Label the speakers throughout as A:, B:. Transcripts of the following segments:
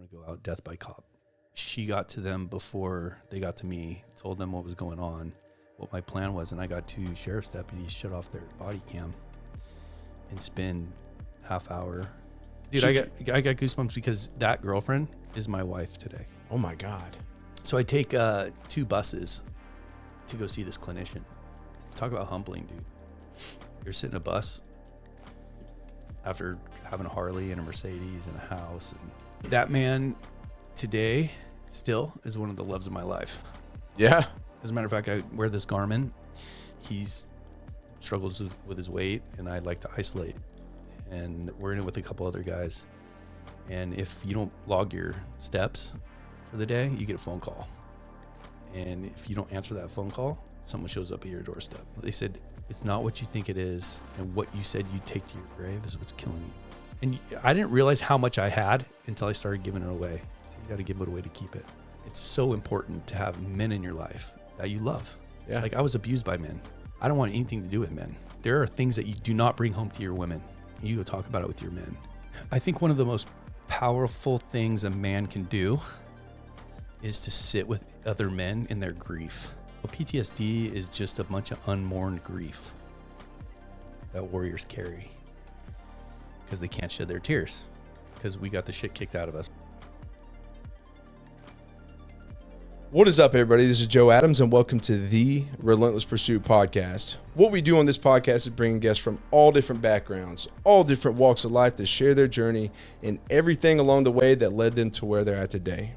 A: want to go out death by cop. She got to them before they got to me, told them what was going on, what my plan was, and I got two sheriff's deputies shut off their body cam and spend half hour. Dude, I got goosebumps because that girlfriend is my wife today.
B: Oh my God.
A: So I take 2 buses to go see this clinician. Talk about humbling, dude. You're sitting in a bus after having a Harley and a Mercedes and a house. And that man today still is one of the loves of my life.
B: Yeah.
A: As a matter of fact, I wear this garment. He's struggles with his weight, and I like to isolate. And we're in it with a couple other guys. And if you don't log your steps for the day, you get a phone call. And if you don't answer that phone call, someone shows up at your doorstep. They said, it's not what you think it is, and what you said you'd take to your grave is what's killing you. And I didn't realize how much I had until I started giving it away. So you got to give it away to keep it. It's so important to have men in your life that you love.
B: Yeah.
A: Like, I was abused by men. I don't want anything to do with men. There are things that you do not bring home to your women. You go talk about it with your men. I think one of the most powerful things a man can do is to sit with other men in their grief. PTSD is just a bunch of unmourned grief that warriors carry because they can't shed their tears because we got the shit kicked out of us.
B: What is up, everybody? This is Joe Adams, and welcome to the Relentless Pursuit Podcast. What we do on this podcast is bring guests from all different backgrounds, all different walks of life to share their journey and everything along the way that led them to where they're at today.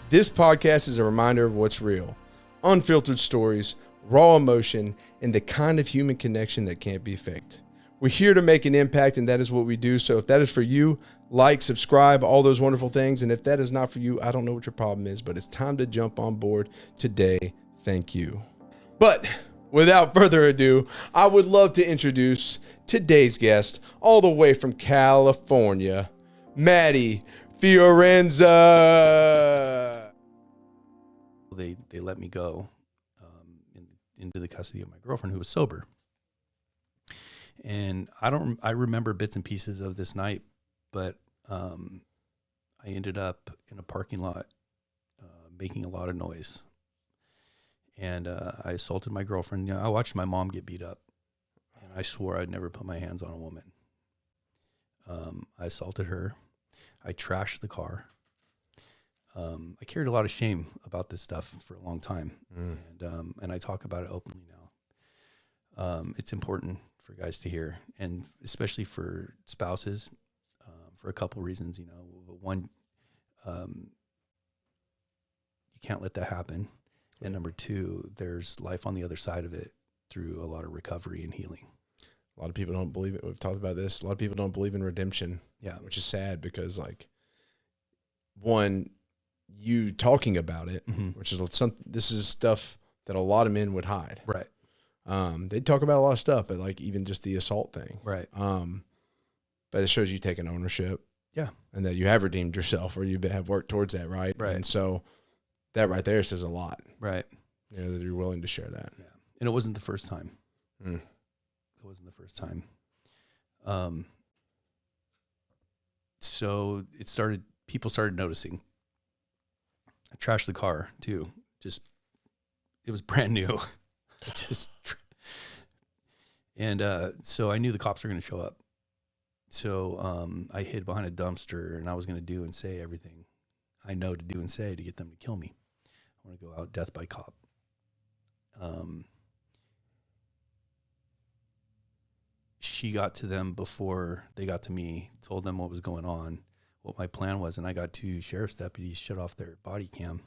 B: This podcast is a reminder of what's real, unfiltered stories, raw emotion, and the kind of human connection that can't be faked. We're here to make an impact, and that is what we do. So if that is for you, like, subscribe, all those wonderful things. And if that is not for you, I don't know what your problem is, but it's time to jump on board today. Thank you. But without further ado, I would love to introduce today's guest, all the way from California, Matty Fiorenza.
A: They let me go into the custody of my girlfriend, who was sober. And I remember bits and pieces of this night, but I ended up in a parking lot making a lot of noise. And I assaulted my girlfriend. You know, I watched my mom get beat up, and I swore I'd never put my hands on a woman. I assaulted her. I trashed the car. I carried a lot of shame about this stuff for a long time, and I talk about it openly now. It's important for guys to hear, and especially for spouses, for a couple reasons. You know, one, you can't let that happen, and number two, there's life on the other side of it through a lot of recovery and healing.
B: A lot of people don't believe it. We've talked about this. A lot of people don't believe in redemption.
A: Yeah,
B: which is sad because, like, one, you talking about it, which is this is stuff that a lot of men would hide.
A: Right.
B: They talk about a lot of stuff, but like even just the assault thing.
A: Right.
B: But it shows you taking ownership.
A: Yeah.
B: And that you have redeemed yourself, or you have worked towards that. Right.
A: Right.
B: And so that right there says a lot.
A: Right.
B: You know, that you're willing to share that.
A: Yeah. And it wasn't the first time. It wasn't the first time. So people started noticing. I trashed the car too. It was brand new. So I knew the cops were going to show up. So I hid behind a dumpster, and I was going to do and say everything I know to do and say to get them to kill me. I want to go out death by cop. She got to them before they got to me, told them what was going on, what my plan was, and I got two sheriff's deputies shut off their body cam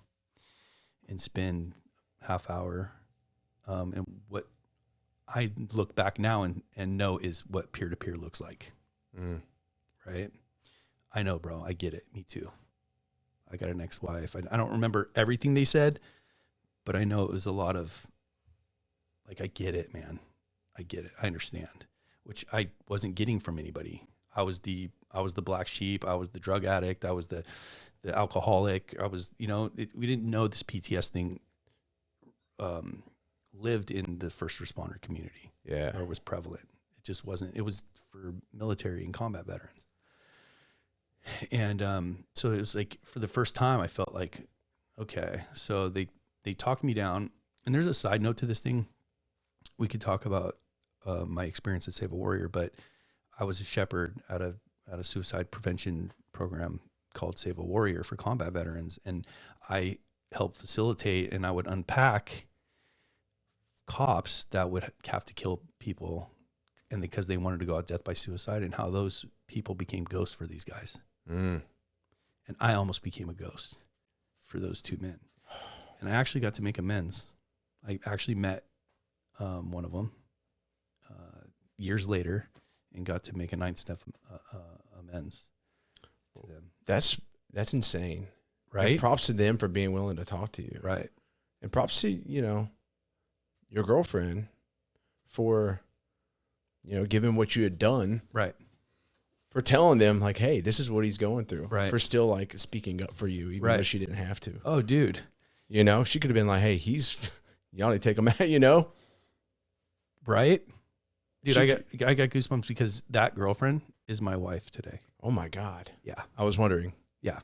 A: and spend half hour. And what I look back now and know is what peer-to-peer looks like. Right? I know, bro. I get it. Me too. I got an ex-wife. I don't remember everything they said, but I know it was a lot of, like, I get it, man. I get it. I understand, which I wasn't getting from anybody. I was the black sheep. I was the drug addict. I was the alcoholic. I was, we didn't know this PTS thing lived in the first responder community.
B: Yeah.
A: Or was prevalent. It just wasn't. It was for military and combat veterans. And so it was like, for the first time, I felt like, okay. So they talked me down. And there's a side note to this thing. We could talk about my experience at Save a Warrior, but I was a shepherd at a suicide prevention program called Save a Warrior for combat veterans. And I helped facilitate, and I would unpack cops that would have to kill people, and because they wanted to go out death by suicide, and how those people became ghosts for these guys. And I almost became a ghost for those two men. And I actually got to make amends. I actually met one of them years later and got to make a 9-step amends to them.
B: That's insane.
A: Right?
B: And props to them for being willing to talk to you.
A: Right.
B: And props to, your girlfriend for, giving what you had done.
A: Right.
B: For telling them, like, hey, this is what he's going through.
A: Right.
B: For still, like, speaking up for you, even though she didn't have to.
A: Oh, dude.
B: She could have been like, hey, y'all need to take him out,
A: Right? Dude, I got goosebumps because that girlfriend is my wife today.
B: Oh, my God.
A: Yeah.
B: I was wondering.
A: Yeah.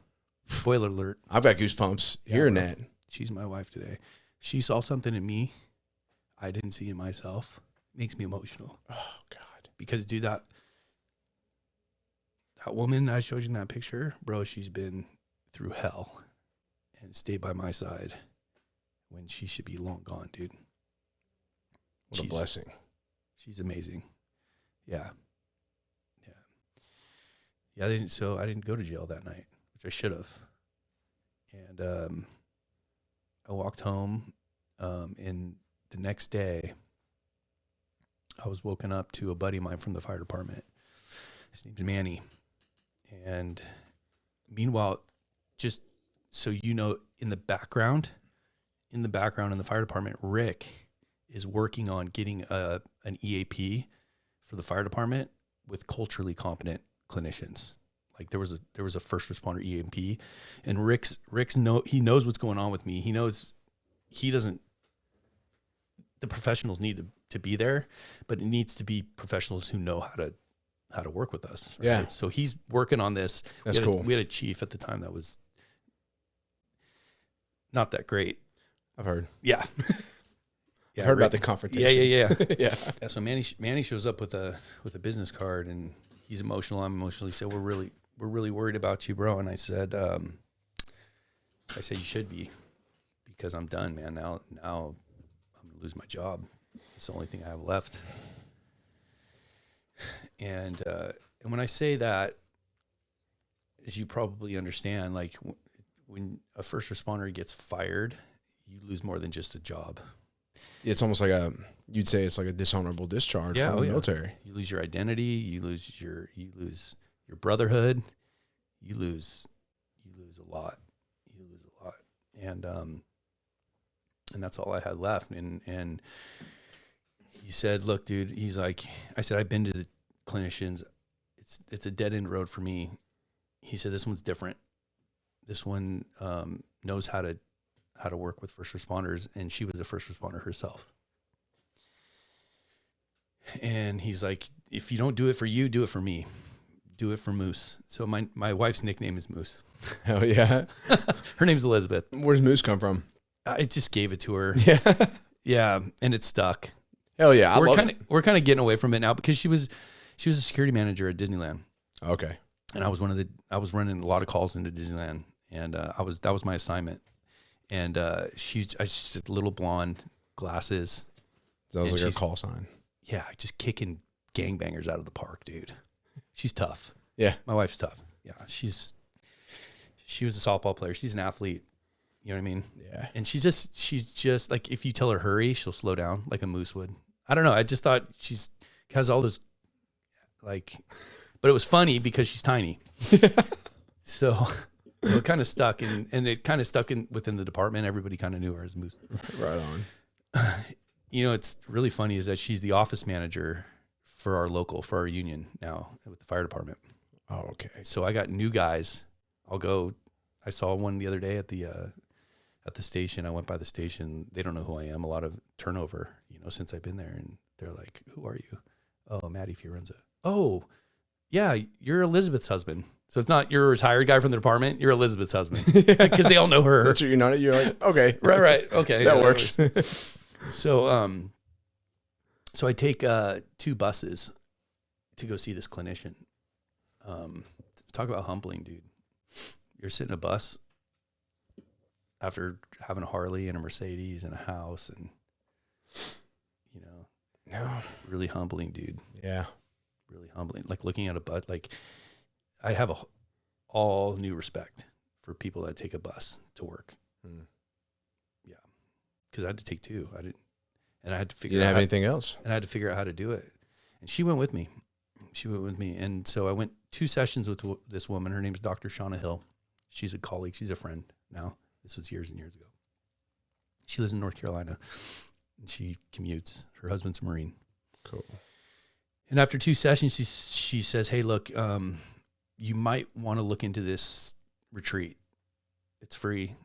A: Spoiler alert.
B: I've got goosebumps hearing that.
A: She's my wife today. She saw something in me I didn't see in myself. Makes me emotional.
B: Oh, God.
A: Because, dude, that woman I showed you in that picture, bro, she's been through hell and stayed by my side when she should be long gone, dude.
B: What a blessing.
A: She's amazing. Yeah. Yeah, I didn't go to jail that night, which I should have. And I walked home, and the next day, I was woken up to a buddy of mine from the fire department. His name's Manny. And meanwhile, just so you know, in the background in the fire department, Rick is working on getting an EAP for the fire department with culturally competent clinicians. Like there was a first responder EMP, and Rick's he knows what's going on with me. He knows the professionals need to be there, but it needs to be professionals who know how to work with us. Right?
B: Yeah.
A: So he's working on this.
B: That's cool.
A: We had a chief at the time that was not that great.
B: I've heard.
A: Yeah.
B: Yeah, I heard about the confrontations.
A: Yeah.
B: Yeah.
A: So Manny shows up with a business card, and he's emotional. I'm emotional. He said, we're really worried about you, bro. And I said, you should be, because I'm done, man. Now I'm gonna lose my job. It's the only thing I have left. And when I say that, as you probably understand, like when a first responder gets fired, you lose more than just a job.
B: It's almost like you'd say it's like a dishonorable discharge from the military.
A: You lose your identity, you lose your brotherhood, you lose a lot. And that's all I had left. And he said, look, dude, he's like, I said, I've been to the clinicians. It's a dead end road for me. He said, this one's different. This one knows how to work with first responders, and she was a first responder herself. And he's like, if you don't do it for you, do it for me. Do it for Moose. So my wife's nickname is Moose.
B: Hell yeah.
A: Her name's Elizabeth.
B: Where does Moose come from?
A: I just gave it to her.
B: Yeah.
A: Yeah, and it stuck.
B: Hell yeah.
A: We're kind of getting away from it now, because she was a security manager at Disneyland.
B: Okay.
A: And I was running a lot of calls into Disneyland, and that was my assignment. And she's just a little blonde, glasses.
B: That was like her call sign.
A: Yeah, just kicking gangbangers out of the park, dude. She's tough.
B: Yeah.
A: My wife's tough. Yeah, she was a softball player. She's an athlete. You know what I mean?
B: Yeah.
A: And she's just like, if you tell her hurry, she'll slow down like a moose would. I don't know. I just thought has all those, like, but it was funny because she's tiny. So it kind of stuck, and it kind of stuck within the department. Everybody kind of knew her as Moose.
B: Right on.
A: It's really funny is that she's the office manager for our union now with the fire department.
B: Oh, okay.
A: So I got new guys. I saw one the other day at the station. I went by the station. They don't know who I am. A lot of turnover, since I've been there. And they're like, who are you? Oh, Matty Fiorenza. Oh, yeah, you're Elizabeth's husband. So it's not you're a retired guy from the department. You're Elizabeth's husband because they all know her.
B: That's what you're not. You're like, okay,
A: right. Okay,
B: that works.
A: So, so I take 2 buses to go see this clinician. Talk about humbling, dude. You're sitting in a bus after having a Harley and a Mercedes and a house, and really humbling, dude.
B: Yeah,
A: really humbling. Like looking at a bus, like I have all new respect for people that take a bus to work. Yeah, because I had to take 2. And I had to figure.
B: You
A: out
B: didn't have anything else,
A: and I had to figure out how to do it. And she went with me. And so I went 2 sessions with this woman. Her name's Dr. Shauna Hill. She's a colleague. She's a friend now. This was years and years ago. She lives in North Carolina, and she commutes. Her husband's a Marine.
B: Cool.
A: And after 2 sessions, she says, "Hey, look, you might want to look into this retreat. It's free.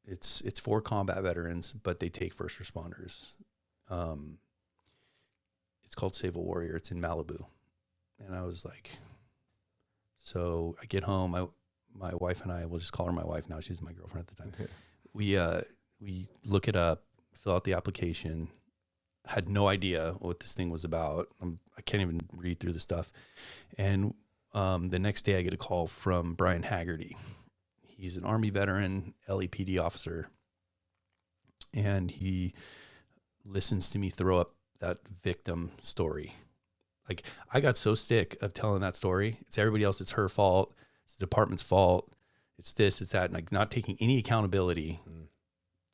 A: It's for combat veterans, but they take first responders. It's called Save a Warrior. It's in Malibu." And I was like, so I get home. My wife and I, we'll just call her my wife now. She was my girlfriend at the time. We look it up, fill out the application. Had no idea what this thing was about. I can't even read through the stuff. And the next day I get a call from Brian Haggerty. He's an Army veteran, LAPD officer. And he listens to me throw up that victim story. Like, I got so sick of telling that story. It's everybody else. It's her fault. It's the department's fault. It's this, it's that. And like not taking any accountability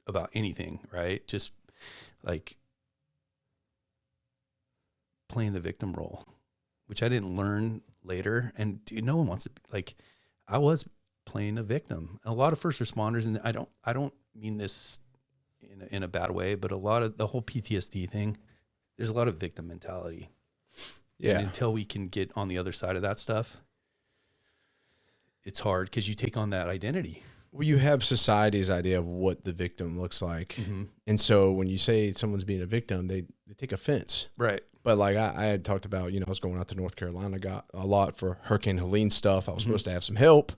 A: about anything, right? Just like playing the victim role, which I didn't learn later. And dude, no one wants to, like, I was playing a victim. A lot of first responders, and I don't mean this in a bad way, but a lot of the whole PTSD thing, there's a lot of victim mentality. Yeah. And until we can get on the other side of that stuff, it's hard because you take on that identity.
B: Well, you have society's idea of what the victim looks like.
A: Mm-hmm.
B: And so when you say someone's being a victim, they take offense.
A: Right.
B: But like I had talked about, I was going out to North Carolina, got a lot for Hurricane Helene stuff. I was supposed to have some help.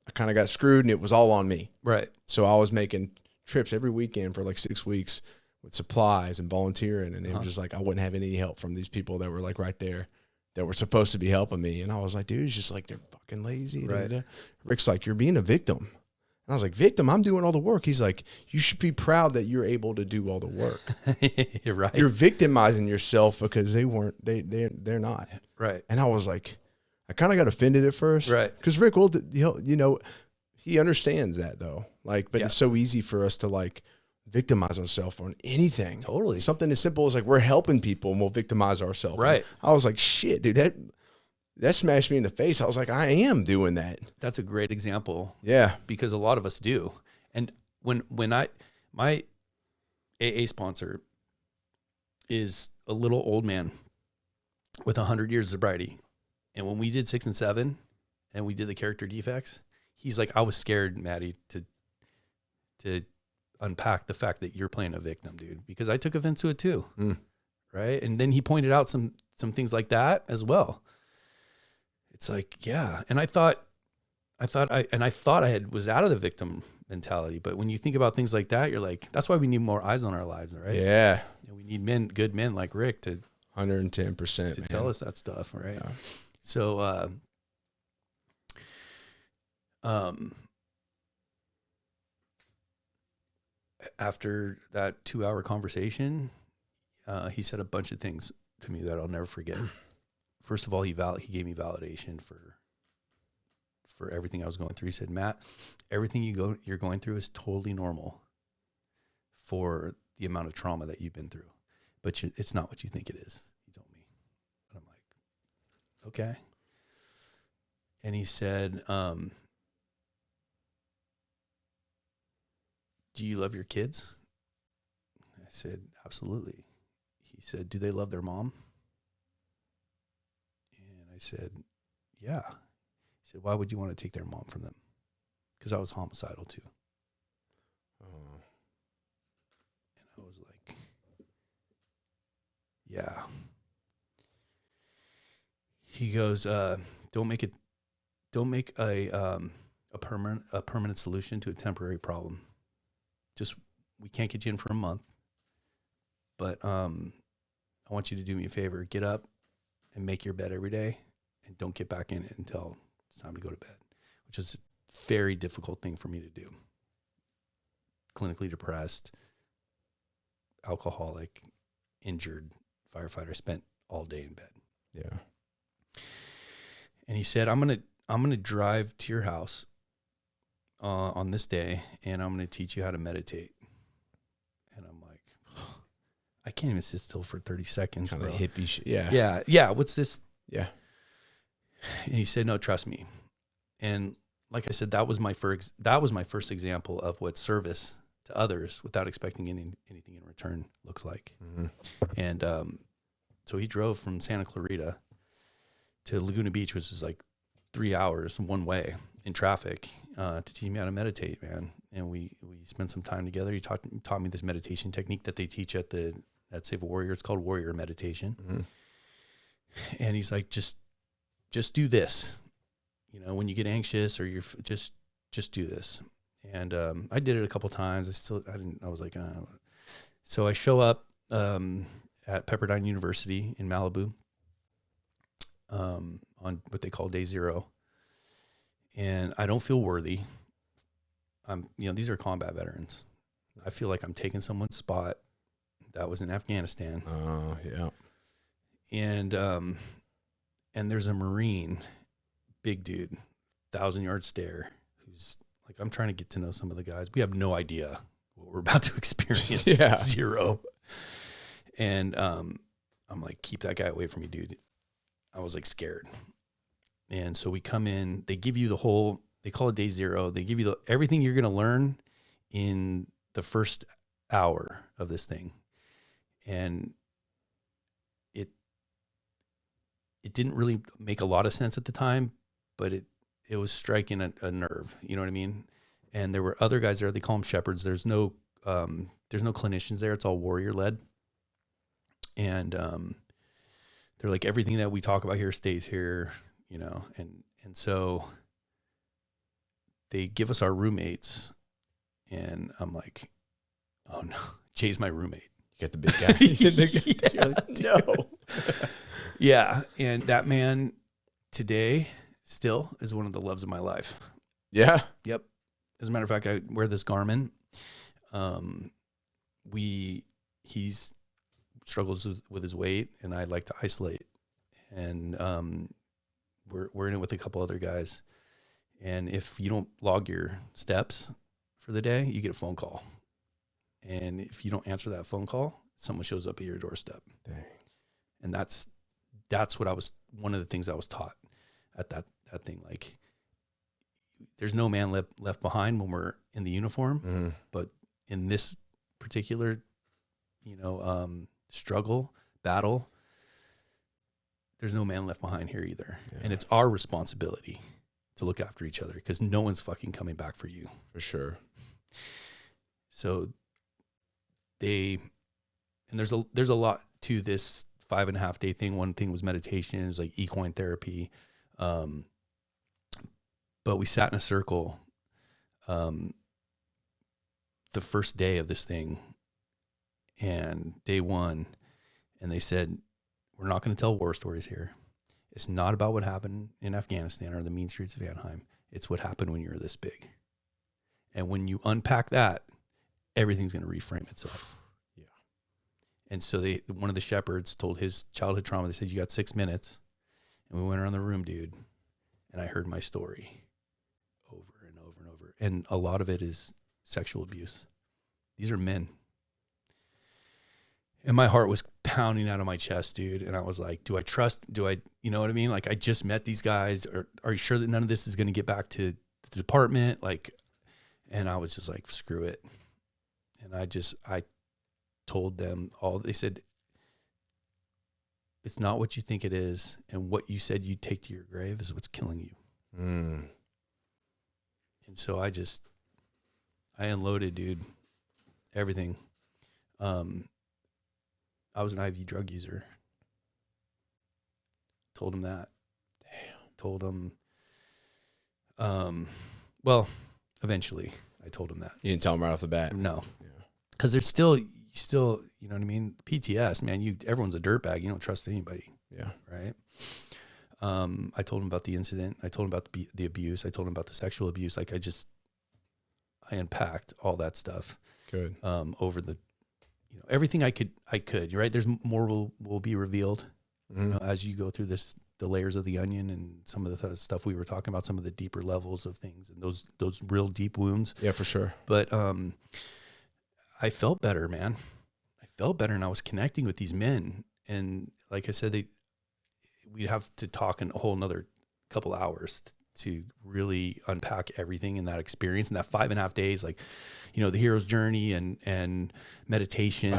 B: I kind of got screwed and it was all on me.
A: Right.
B: So I was making trips every weekend for like 6 weeks with supplies and volunteering. And it was just like, I wouldn't have any help from these people that were like right there that were supposed to be helping me. And I was like, dude, it's just like, they're fucking lazy.
A: Right.
B: Rick's like, you're being a victim. And I was like, victim, I'm doing all the work. He's like, you should be proud that you're able to do all the work.
A: You're right.
B: You're victimizing yourself because they're not.
A: Right.
B: And I was like, I kind of got offended at first.
A: Right.
B: Because Rick, well, he understands that though. Like, but it's so easy for us to like victimize ourselves on anything.
A: Totally.
B: Something as simple as like, we're helping people and we'll victimize ourselves.
A: Right.
B: And I was like, shit, dude, that smashed me in the face. I was like, I am doing that.
A: That's a great example.
B: Yeah.
A: Because a lot of us do. And when my AA sponsor is a little old man with 100 years of sobriety. And when we did 6 and 7 and we did the character defects, he's like, I was scared, Matty, to unpack the fact that you're playing a victim, dude, because I took offense to it too. Right. And then he pointed out some things like that as well. It's like, yeah. And I thought I was out of the victim mentality. But when you think about things like that, you're like, that's why we need more eyes on our lives, right?
B: Yeah.
A: And we need good men like Rick to
B: 110%
A: to tell us that stuff, right?
B: Yeah.
A: So, after that 2-hour conversation, he said a bunch of things to me that I'll never forget. First of all, he gave me validation for everything I was going through. He said, Matt, everything you're going through is totally normal for the amount of trauma that you've been through, but it's not what you think it is. He told me, and I'm like, okay. And he said, do you love your kids? I said, absolutely. He said, do they love their mom? And I said, yeah. He said, why would you want to take their mom from them? Because I was homicidal too. And I was like, yeah. He goes, don't make it don't make a permanent solution to a temporary problem. Just, we can't get you in for a month, but I want you to do me a favor. Get up and make your bed every day, and don't get back in it until it's time to go to bed, which is a very difficult thing for me to do. Clinically depressed, alcoholic, injured firefighter, spent all day in bed.
B: Yeah.
A: And he said, I'm gonna drive to your house on this day, and I'm gonna teach you how to meditate. And I'm like, I can't even sit still for 30 seconds,
B: Kind of
A: bro.
B: hippie shit. Yeah.
A: Yeah. Yeah. What's this?
B: Yeah.
A: And he said, no, trust me. And like I said, that was my first example of what service to others without expecting anything in return looks like.
B: Mm-hmm.
A: And so he drove from Santa Clarita to Laguna Beach, which is like 3 hours one way in traffic, to teach me how to meditate, man. And we spent some time together. He taught me this meditation technique that they teach at Save a Warrior. It's called warrior meditation.
B: Mm-hmm.
A: And he's like, just do this, you know, when you get anxious or you're just do this. And I did it a couple times. I was like, so I show up at Pepperdine University in Malibu on what they call day 0. And I don't feel worthy. These are combat veterans. I feel like I'm taking someone's spot that was in Afghanistan.
B: Yeah.
A: And there's a Marine, big dude, 1,000-yard stare, who's like, I'm trying to get to know some of the guys. We have no idea what we're about to experience.
B: Yeah.
A: 0. And I'm like, keep that guy away from me, dude. I was like scared. And so we come in, they give you they call it day 0. They give you everything you're going to learn in the first hour of this thing. And it didn't really make a lot of sense at the time, but it was striking a nerve, you know what I mean? And there were other guys there. They call them shepherds. There's no clinicians there. It's all warrior led. And they're like, everything that we talk about here stays here, you know? And so they give us our roommates, and I'm like, oh no, Jay's my roommate.
B: You got the big guy. You're like, no.
A: Yeah. And that man today still is one of the loves of my life.
B: Yeah.
A: Yep. As a matter of fact, I wear this garment. He's struggles with his weight, and I like to isolate. And we're in it with a couple other guys. And if you don't log your steps for the day, you get a phone call. And if you don't answer that phone call, someone shows up at your doorstep.
B: Dang. And
A: that's one of the things I was taught at that thing. Like, there's no man left behind when we're in the uniform,
B: mm-hmm.
A: but in this particular, struggle, battle, there's no man left behind here either. Yeah. And it's our responsibility to look after each other, because no one's fucking coming back for you.
B: For sure.
A: So there's a lot to this 5.5 day thing. One thing was meditation. It was like equine therapy. But we sat in a circle the first day of this thing, and day 1, and they said, we're not going to tell war stories here. It's not about what happened in Afghanistan or the mean streets of Anaheim. It's what happened when you were this big. And when you unpack that, everything's going to reframe itself.
B: Yeah.
A: And so one of the shepherds told his childhood trauma. They said, you got 6 minutes. And we went around the room, dude, and I heard my story over and over and over. And a lot of it is sexual abuse. These are men. And my heart was pounding out of my chest, dude. And I was like, you know what I mean? Like, I just met these guys. Are you sure that none of this is going to get back to the department? Like, and I was just like, screw it. And I told them all. They said, it's not what you think it is. And what you said you'd take to your grave is what's killing you.
B: Mm.
A: And so I unloaded, dude, everything. I was an IV drug user. Told him that.
B: Damn.
A: Told him Well, eventually I told him that.
B: You didn't tell him right off the bat.
A: No, because there's still, you know what I mean? PTS, man, everyone's a dirtbag. You don't trust anybody.
B: Yeah.
A: Right. I told him about the incident. I told him about the abuse. I told him about the sexual abuse. Like I unpacked all that stuff.
B: Good.
A: Over the, everything I could, you're right. There's more will be revealed, as you go through the layers of the onion and some of the stuff we were talking about, some of the deeper levels of things and those real deep wounds.
B: Yeah, for sure.
A: But, I felt better, man. I felt better, and I was connecting with these men. And like I said, we'd have to talk in a whole another couple hours to really unpack everything in that experience. And that 5.5 days, like, the hero's journey and meditation.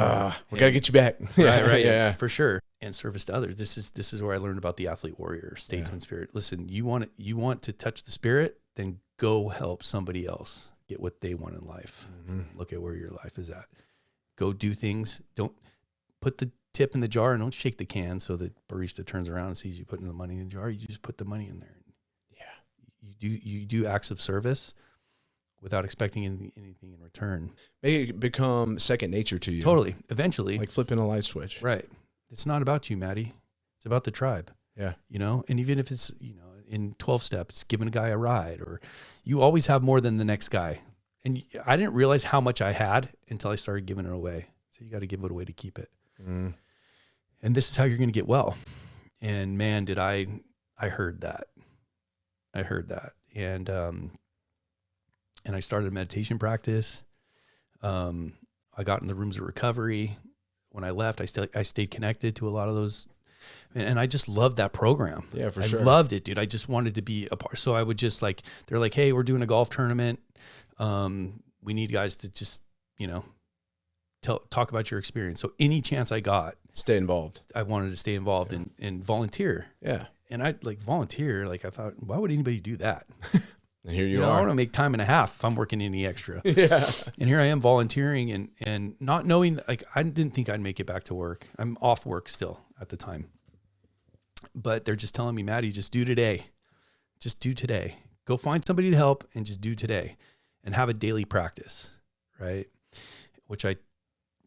B: We gotta get you back.
A: Right.
B: Yeah,
A: for sure. And service to others. This is where I learned about the athlete warrior, statesman spirit. Listen, you want to touch the spirit, then go help somebody else get what they want in life. Look at where your life is at. Go do things. Don't put the tip in the jar and don't shake the can so the barista turns around and sees you putting the money in the jar. You just put the money in there. Yeah. You do acts of service without expecting anything in return.
B: Make it become second nature to you.
A: Totally. Eventually.
B: Like flipping a light switch.
A: Right. It's not about you, Matty. It's about the tribe.
B: Yeah.
A: And even if it's, in 12 step, it's giving a guy a ride, or you always have more than the next guy. And I didn't realize how much I had until I started giving it away. So you got to give it away to keep it. And this is how you're going to get well. And man, did I heard that. And I started a meditation practice. I got in the rooms of recovery. When I left, I stayed connected to a lot of those. And I just loved that program.
B: Yeah, for sure.
A: I loved it, dude. I just wanted to be a part. So I would just they're like, hey, we're doing a golf tournament. We need guys to just, talk about your experience. So any chance I got,
B: stay involved.
A: I wanted to stay involved and volunteer.
B: Yeah.
A: And I volunteer. I thought, why would anybody do that?
B: And here you are.
A: I want to make time and a half if I'm working any extra.
B: Yeah.
A: And here I am volunteering and not knowing, I didn't think I'd make it back to work. I'm off work still at the time. But they're just telling me, Matty, just do today. Just do today. Go find somebody to help and just do today and have a daily practice, right? Which I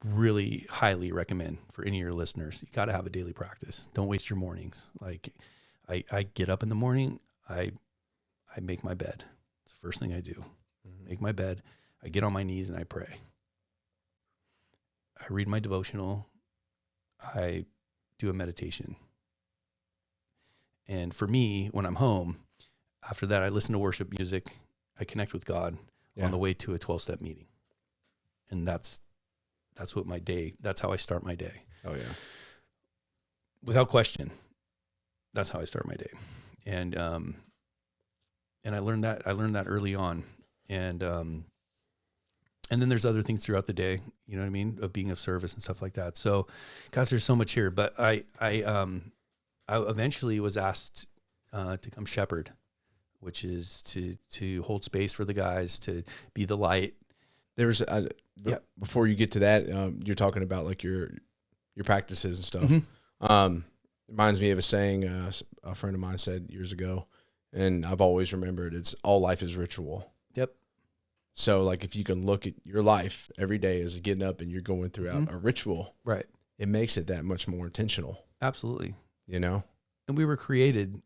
A: really highly recommend for any of your listeners. You got to have a daily practice. Don't waste your mornings. I get up in the morning, I make my bed. It's the first thing I do. Make my bed. I get on my knees and I pray. I read my devotional. I do a meditation. And for me, when I'm home, after that, I listen to worship music. I connect with God on the way to a 12-step meeting. And that's what that's how I start my day.
B: Oh yeah.
A: Without question. That's how I start my day. And I learned that early on. And then there's other things throughout the day, you know what I mean? Of being of service and stuff like that. So guys, there's so much here, but I eventually was asked to come shepherd, which is to hold space for the guys, to be the light.
B: There's before you get to that, you're talking about like your practices and stuff. Reminds me of a saying a friend of mine said years ago, and I've always remembered, it's all life is ritual.
A: Yep.
B: So like if you can look at your life every day as getting up and you're going throughout a ritual,
A: right? It
B: makes it that much more intentional.
A: Absolutely.
B: And
A: we were created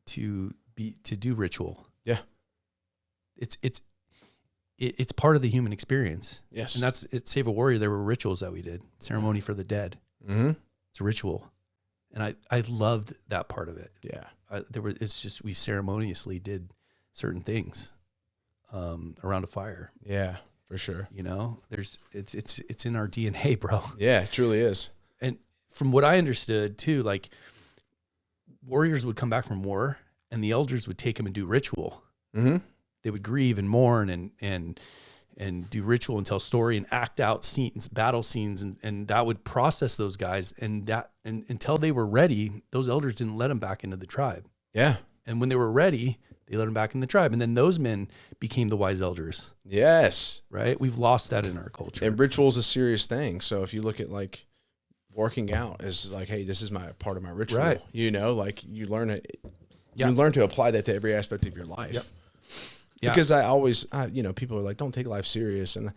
A: to do ritual.
B: Yeah.
A: It's part of the human experience.
B: Yes.
A: And at Save a Warrior, there were rituals that we did. Ceremony for the dead. It's a ritual. And I loved that part of it.
B: Yeah.
A: We ceremoniously did certain things around a fire.
B: Yeah, for sure.
A: It's in our DNA, bro.
B: Yeah, it truly is.
A: And from what I understood too, like warriors would come back from war and the elders would take them and do ritual. They would grieve and mourn and do ritual and tell story and act out scenes, battle scenes, and that would process those guys. And until they were ready, those elders didn't let them back into the tribe.
B: Yeah.
A: And when they were ready, they let them back in the tribe. And then those men became the wise elders.
B: Yes.
A: Right? We've lost that in our culture.
B: And ritual is a serious thing. So if you look at like working out is like, hey, this is my part of my ritual.
A: Right.
B: Like you learn it. You learn to apply that to every aspect of your life.
A: Yep. Yeah.
B: Because I always, people are like, don't take life serious. And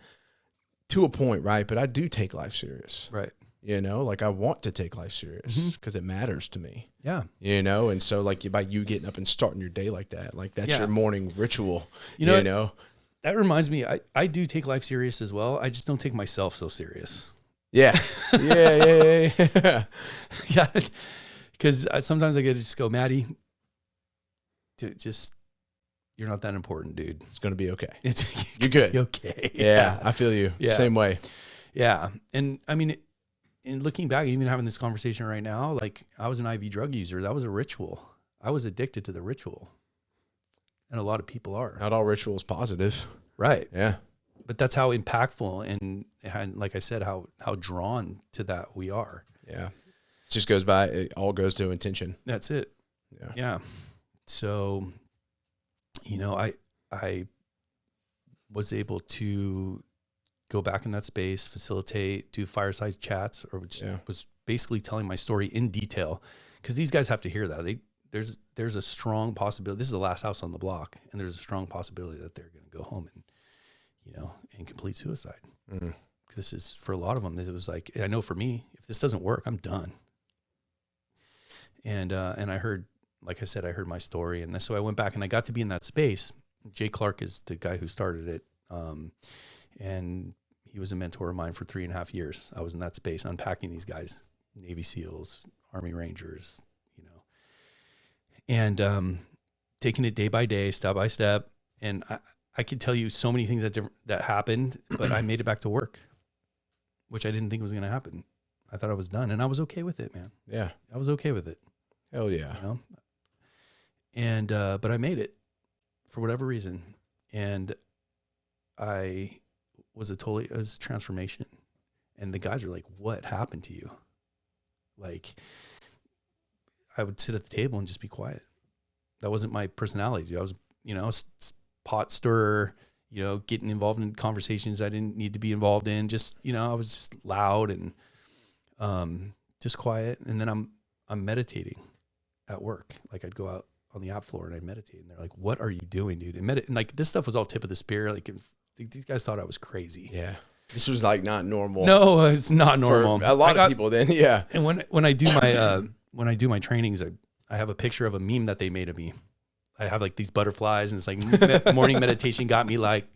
B: to a point, right? But I do take life serious.
A: Right.
B: Like I want to take life serious because it matters to me.
A: Yeah.
B: And so like by you getting up and starting your day like that, like that's your morning ritual, you know?
A: That reminds me, I do take life serious as well. I just don't take myself so serious.
B: Yeah. Yeah.
A: Yeah. Because sometimes I get to just go, Matty, you're not that important, dude.
B: It's going to be okay.
A: You're good. Okay.
B: Yeah. I feel you. Yeah. Same way.
A: Yeah. And I mean, in looking back, even having this conversation right now, like I was an IV drug user. That was a ritual. I was addicted to the ritual. And a lot of people are.
B: Not all ritual is positive.
A: Right.
B: Yeah.
A: But that's how impactful and like I said, how drawn to that we are.
B: Yeah. It just goes by, it all goes to intention.
A: That's it. Yeah. So, I was able to go back in that space, facilitate, do fireside chats, which was basically telling my story in detail, because these guys have to hear that. There's a strong possibility. This is the last house on the block, and there's a strong possibility that they're going to go home and, and complete suicide. Mm-hmm. This is, for a lot of them, it was like, I know for me, if this doesn't work, I'm done. And I heard, like I said, I heard my story, and so I went back and I got to be in that space. Jay Clark is the guy who started it. And he was a mentor of mine for 3.5 years. I was in that space unpacking these guys, Navy SEALs, Army Rangers, and taking it day by day, step by step. And I could tell you so many things that happened, but I made it back to work, which I didn't think was going to happen. I thought I was done, and I was okay with it, man.
B: Yeah.
A: I was okay with it.
B: Hell yeah.
A: And, but I made it for whatever reason. And it was a transformation. And the guys were like, what happened to you? Like, I would sit at the table and just be quiet. That wasn't my personality. I was, pot stirrer, getting involved in conversations I didn't need to be involved in. Just, I was just loud and just quiet. And then I'm meditating at work. Like I'd go out on the app floor and I'd meditate. And they're like, what are you doing, dude? And like this stuff was all tip of the spear. Like these guys thought I was crazy.
B: Yeah. This was like not normal.
A: No, it's not normal.
B: For a lot of people then. Yeah.
A: And when I do my trainings, I have a picture of a meme that they made of me. I have like these butterflies and it's like morning meditation got me like,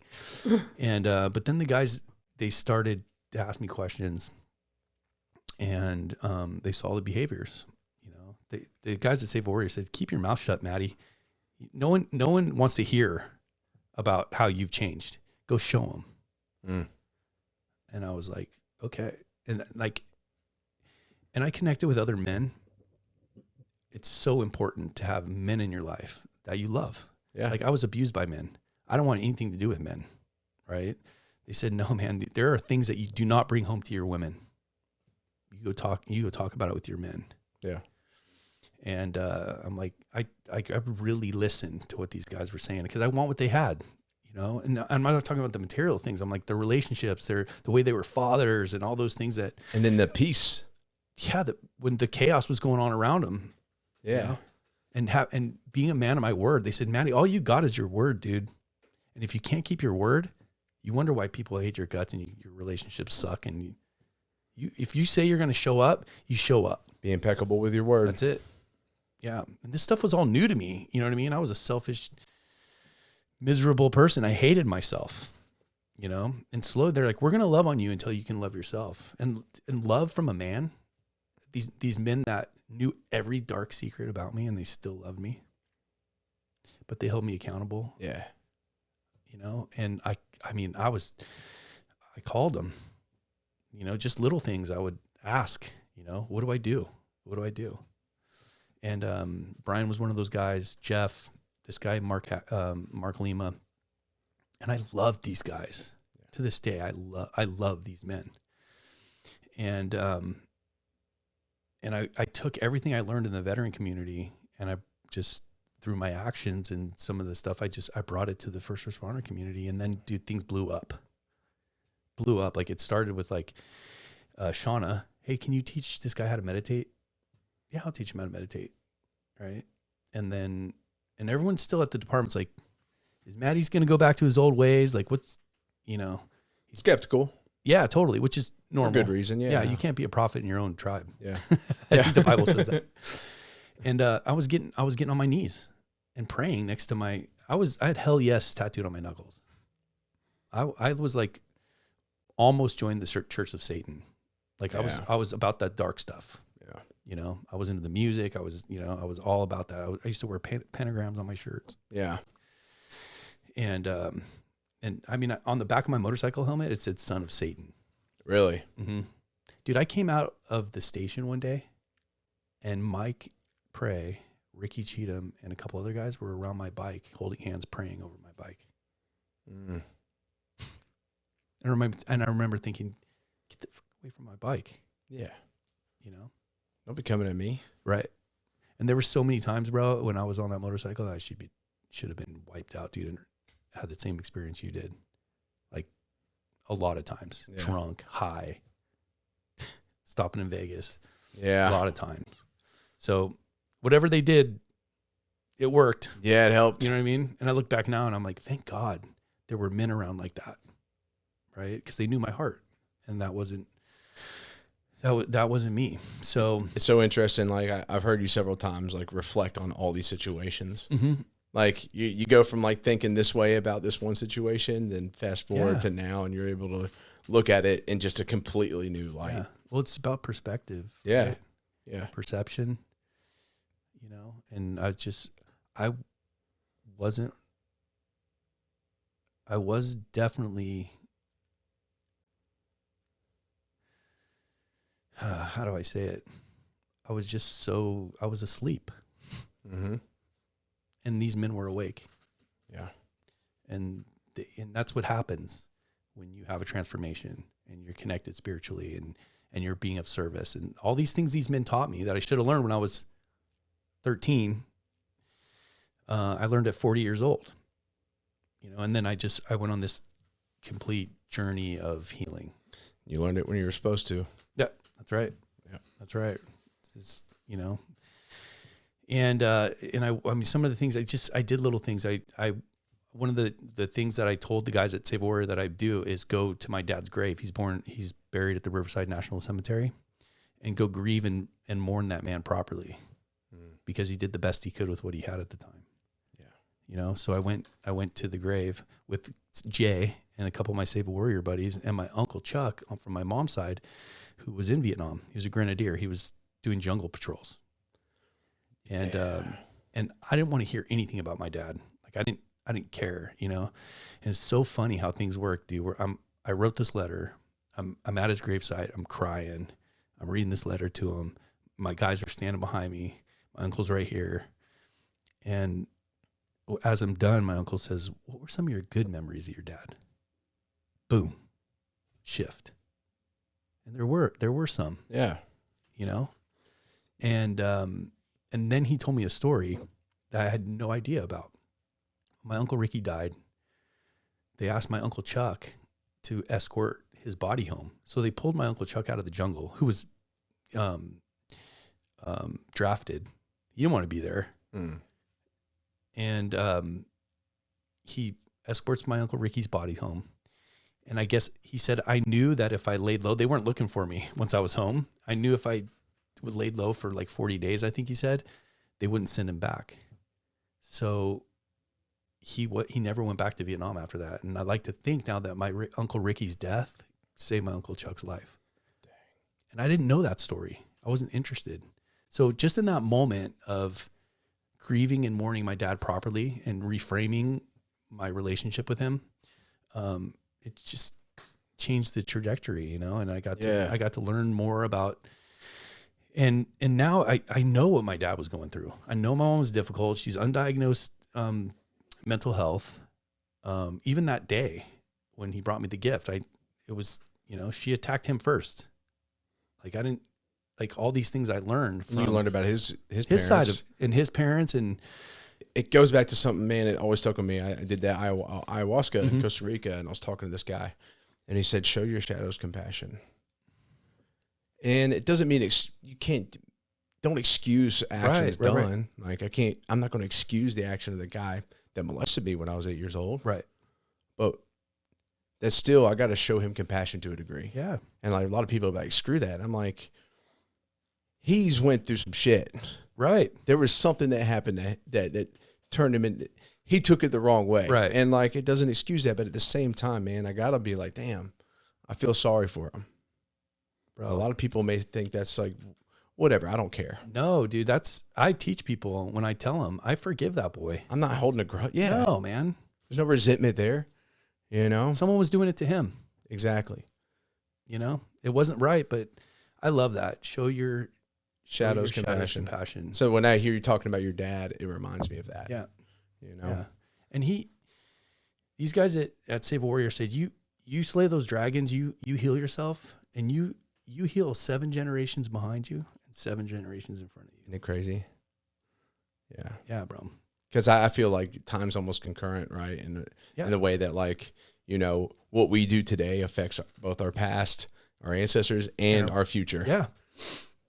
A: and, but then the guys, they started to ask me questions and, they saw the behaviors, the guys at Save Warriors said, keep your mouth shut, Matty. No one wants to hear about how you've changed. Go show them. Mm. And I was like, okay. And I connected with other men. It's so important to have men in your life that you love. Yeah. Like I was abused by men. I don't want anything to do with men. Right. They said, no, man, there are things that you do not bring home to your women. You go talk about it with your men. Yeah. And, I'm like, I really listened to what these guys were saying because I want what they had, and I'm not talking about the material things. I'm like the relationships, the way they were fathers and all those things and
B: then the peace.
A: Yeah. When the chaos was going on around them.
B: Yeah.
A: And being a man of my word, they said, Matty, all you got is your word, dude. And if you can't keep your word, you wonder why people hate your guts and your relationships suck. And if you say you're going to show up, you show up.
B: Be impeccable with your word.
A: That's it. Yeah. And this stuff was all new to me. You know what I mean? I was a selfish, miserable person. I hated myself, and slowly they're like, we're going to love on you until you can love yourself. And love from a man, these men that knew every dark secret about me and they still loved me, but they held me accountable.
B: Yeah.
A: And I called them, just little things I would ask, what do I do? What do I do? And Brian was one of those guys, Jeff, this guy, Mark Lima. And I love these guys. Yeah. To this day, I love these men. And I took everything I learned in the veteran community and I just, through my actions and some of the stuff, I brought it to the first responder community, and then things blew up. Like it started with like, Shauna, hey, can you teach this guy how to meditate? Yeah, I'll teach him how to meditate. Right. And everyone's still at the department's like, is Matty's going to go back to his old ways? Like what's, he's
B: skeptical.
A: Yeah, totally. Which is normal.
B: For good reason. Yeah.
A: Yeah. You can't be a prophet in your own tribe.
B: Yeah.
A: I think the Bible says that. And, I was getting on my knees and praying next to I had hell yes tattooed on my knuckles. I was like almost joined the Church of Satan. Like I was about that dark stuff. Yeah. I was into the music. I was all about that. I used to wear pentagrams on my shirts.
B: Yeah.
A: And I mean, on the back of my motorcycle helmet, it said "Son of Satan."
B: Really?
A: Mm-hmm. Dude, I came out of the station one day and Mike Prey, Ricky Cheatham, and a couple other guys were around my bike holding hands, praying over my bike.
B: Mm.
A: And I remember thinking, get the fuck away from my bike.
B: Yeah.
A: Don't
B: be coming at me.
A: Right. And there were so many times, bro, when I was on that motorcycle that I should have been wiped out, dude, and had the same experience you did. Like a lot of times. Yeah. Drunk, high, stopping in Vegas.
B: Yeah.
A: A lot of times. So whatever they did, it worked.
B: Yeah, it helped.
A: You know what I mean? And I look back now and I'm like, thank God there were men around like that. Right? Because they knew my heart. And that wasn't me. So
B: it's so interesting. Like I've heard you several times, like reflect on all these situations.
A: Mm-hmm.
B: Like you go from like thinking this way about this one situation, then fast forward to now, and you're able to look at it in just a completely new light.
A: Yeah. Well, it's about perspective.
B: Yeah.
A: Right?
B: Yeah.
A: Perception, and I was definitely, how do I say it? I was asleep.
B: Mm-hmm.
A: And these men were awake.
B: Yeah.
A: And that's what happens when you have a transformation and you're connected spiritually and you're being of service. And all these things these men taught me that I should have learned when I was 13, I learned at 40 years old. And then I went on this complete journey of healing.
B: You learned it when you were supposed to.
A: Yeah, that's right.
B: Yeah,
A: that's right. It's just, and I mean, some of the things I did little things. One of the things that I told the guys at Save Warrior that I do is go to my dad's grave. He's buried at the Riverside National Cemetery, and go grieve and mourn that man properly, because he did the best he could with what he had at the time. Yeah. So I went to the grave with Jay and a couple of my Save Warrior buddies and my uncle Chuck from my mom's side, who was in Vietnam. He was a grenadier. He was doing jungle patrols. And and I didn't want to hear anything about my dad. Like I didn't care, And it's so funny how things work, dude. Where I wrote this letter. I'm at his gravesite. I'm crying. I'm reading this letter to him. My guys are standing behind me. My uncle's right here. And as I'm done, my uncle says, "What were some of your good memories of your dad?" Boom, shift. And there were some.
B: Yeah.
A: And then he told me a story that I had no idea about. My Uncle Ricky died. They asked my Uncle Chuck to escort his body home. So they pulled my Uncle Chuck out of the jungle, who was drafted. He didn't want to be there.
B: Mm.
A: And he escorts my Uncle Ricky's body home. And I guess he said, I knew that if I laid low, they weren't looking for me once I was home. I knew if I was laid low for like 40 days, I think he said, they wouldn't send him back. So he never went back to Vietnam after that. And I like to think now that my Uncle Ricky's death saved my Uncle Chuck's life. Dang. And I didn't know that story. I wasn't interested. So just in that moment of grieving and mourning my dad properly and reframing my relationship with him, it just changed the trajectory, and I got to learn more about, and now I know what my dad was going through. I know my mom was difficult. She's undiagnosed mental health. Even that day when he brought me the gift, she attacked him first. Like all these things I learned from.
B: You learned about his
A: parents. Side and his parents, and
B: it goes back to something, man. It always stuck with me. I did that ayahuasca in Costa Rica, and I was talking to this guy, and he said, "Show your shadows compassion." And it doesn't mean don't excuse actions done. Right. Like I'm not going to excuse the action of the guy, that molested me when I was 8 years old.
A: Right.
B: But that's still, I got to show him compassion to a degree.
A: Yeah.
B: And like a lot of people are like, screw that. I'm like, he's went through some shit.
A: Right.
B: There was something that happened that turned him in. He took it the wrong way.
A: Right.
B: And like, it doesn't excuse that. But at the same time, man, I got to be like, damn, I feel sorry for him.
A: Bro.
B: A lot of people may think that's like, whatever, I don't care.
A: No, dude, I teach people when I tell them, I forgive that boy.
B: I'm not holding a grudge. Yeah.
A: No, man.
B: There's no resentment there, you know?
A: Someone was doing it to him.
B: Exactly.
A: You know, it wasn't right, but I love that. Show your
B: Shadows compassion.
A: compassion.
B: So when I hear you talking about your dad, it reminds me of that.
A: Yeah.
B: You know?
A: Yeah. And these guys at Save a Warrior said, you slay those dragons, you heal yourself, and you heal 7 generations behind you and 7 generations in front of you.
B: Isn't it crazy? Yeah.
A: Yeah, bro.
B: Because I feel like time's almost concurrent, right? In the way that, like, you know, what we do today affects both our past, our ancestors, and our future.
A: Yeah.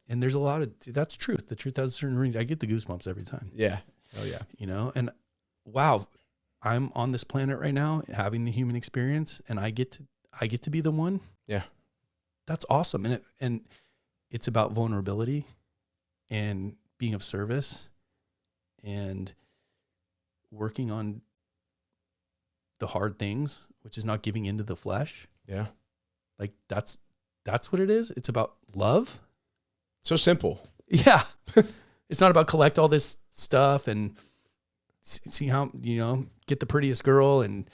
A: And there's a lot of, that's truth. The truth has a certain ring. I get the goosebumps every time.
B: Yeah. Oh, yeah.
A: You know, and wow, I'm on this planet right now having the human experience, and I get to be the one.
B: Yeah.
A: That's awesome. And it's about vulnerability and being of service and working on the hard things, which is not giving into the flesh.
B: Yeah.
A: Like that's what it is. It's about love.
B: So simple.
A: Yeah. It's not about collect all this stuff and see how, you know, get the prettiest girl and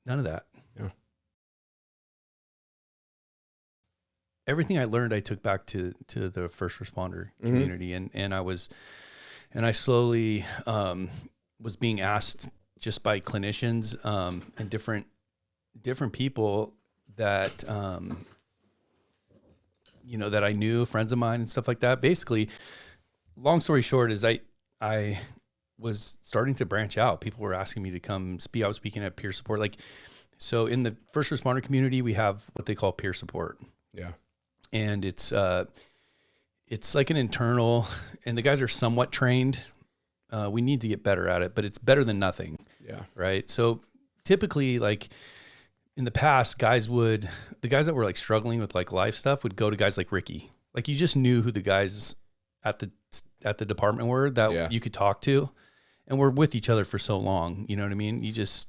A: none of that.
B: Yeah.
A: Everything I learned, I took back to the first responder community. And I slowly, was being asked just by clinicians, and different people that, you know, that I knew, friends of mine and stuff like that. Basically, long story short is I was starting to branch out. People were asking me to come speak. I was speaking at peer support. Like, so in the first responder community, we have what they call peer support.
B: Yeah.
A: And it's like an internal, and the guys are somewhat trained. We need to get better at it, but it's better than nothing.
B: Yeah.
A: Right. So typically, like in the past, the guys that were like struggling with like life stuff would go to guys like Ricky. Like you just knew who the guys at the department were that you could talk to, and we're with each other for so long. You know what I mean? You just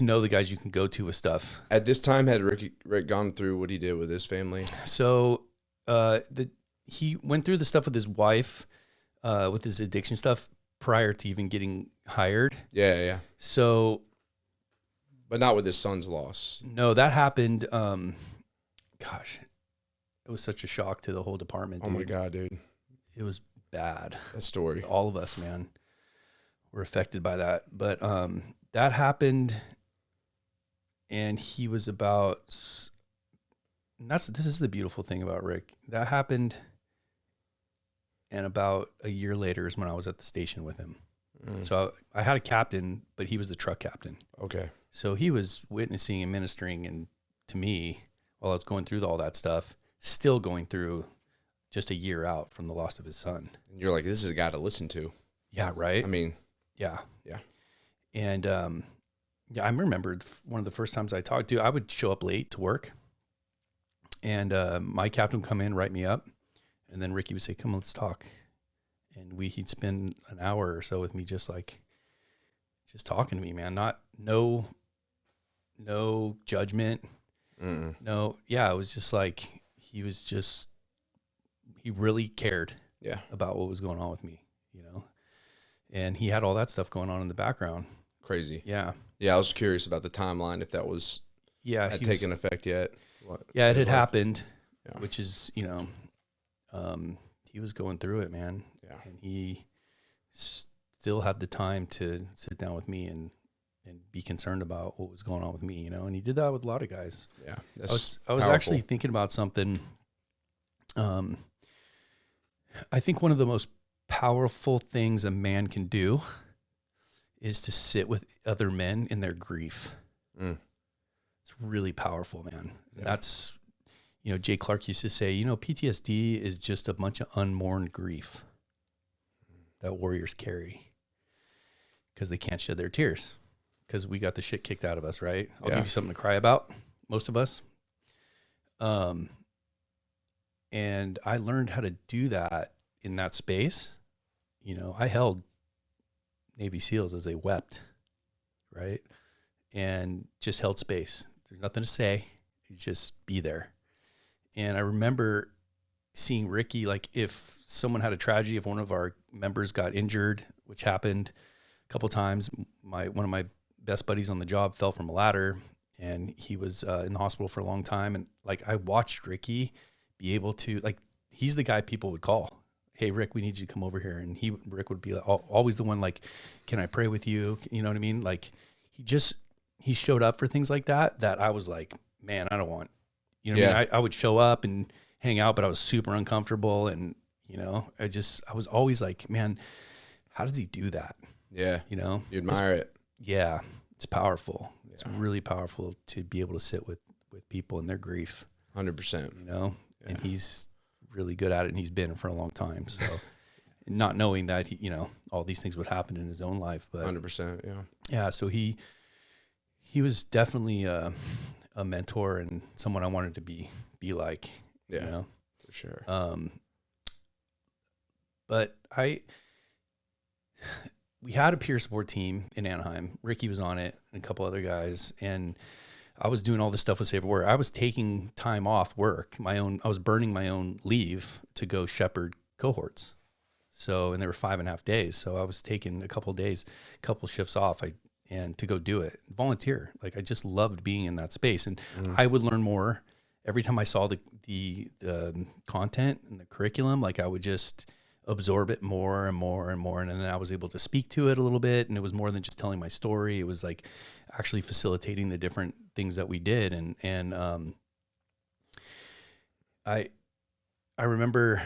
A: know the guys you can go to with stuff.
B: At this time, had Rick gone through what he did with his family?
A: So he went through the stuff with his wife, with his addiction stuff prior to even getting hired.
B: Yeah, yeah.
A: So,
B: but not with his son's loss.
A: No, that happened. Gosh, it was such a shock to the whole department.
B: Dude. Oh my God, dude.
A: It was bad.
B: That story.
A: All of us, man, were affected by that. But that happened, and he was about. And this is the beautiful thing about Rick. That happened, and about a year later is when I was at the station with him. So I had a captain, but he was the truck captain.
B: Okay.
A: So he was witnessing and ministering and to me while I was going through all that stuff, still going through just a year out from the loss of his son.
B: And you're like, this is a guy to listen to.
A: Yeah, right?
B: I mean.
A: Yeah.
B: Yeah.
A: And I remember one of the first times I talked to, I would show up late to work, and my captain would come in, write me up, and then Ricky would say, come on, let's talk. And he'd spend an hour or so with me, just talking to me, man. No judgment.
B: Mm-mm.
A: No. Yeah. It was just like, he really cared about what was going on with me, you know, and he had all that stuff going on in the background.
B: Crazy.
A: Yeah.
B: Yeah. I was curious about the timeline, if that was, had taken effect yet.
A: It had happened, which is, you know, he was going through it, man.
B: Yeah.
A: And he still had the time to sit down with me and be concerned about what was going on with me, you know, and he did that with a lot of guys.
B: Yeah.
A: I was actually thinking about something. I think one of the most powerful things a man can do is to sit with other men in their grief. It's really powerful, man. Yeah. That's, you know, Jay Clark used to say, you know, PTSD is just a bunch of unmourned grief that warriors carry. because they can't shed their tears because we got the shit kicked out of us, right? I'll
B: Yeah.
A: give you something to cry about, most of us. And I learned how to do that in that space. You know, I held Navy SEALs as they wept, right? And just held space. There's nothing to say. You just be there. And I remember seeing Ricky, like if someone had a tragedy, if one of our members got injured, which happened a couple times, one of my best buddies on the job fell from a ladder and he was in the hospital for a long time. And like, I watched Ricky be able to, like, he's the guy people would call. Hey, Rick, we need you to come over here. And Rick would be like, always the one, like, can I pray with you? You know what I mean? Like he showed up for things like that I was like, man, I don't want, you know what I mean? I would show up and hang out, but I was super uncomfortable. And, you know, I was always like, man, how does he do that?
B: Yeah.
A: You know,
B: You admire it.
A: Yeah. It's powerful.
B: Yeah.
A: It's really powerful to be able to sit with people in their grief.
B: 100%.
A: You know,
B: Yeah.
A: and he's really good at it and he's been for a long time. So not knowing that, he, you know, all these things would happen in his own life, but
B: 100%. Yeah.
A: yeah. So he was definitely a mentor and someone I wanted to be like,
B: Yeah.
A: you know,
B: For sure.
A: But we had a peer support team in Anaheim. Ricky was on it and a couple other guys. And I was doing all this stuff with Save Work. I was taking time off work, I was burning my own leave to go shepherd cohorts. So, and they were 5.5 days. So I was taking a couple days, a couple shifts off and to go do it, volunteer. Like I just loved being in that space. And I would learn more every time I saw the content and the curriculum. Like I would just absorb it more and more and more. And then I was able to speak to it a little bit. And it was more than just telling my story. It was like actually facilitating the different things that we did. And I remember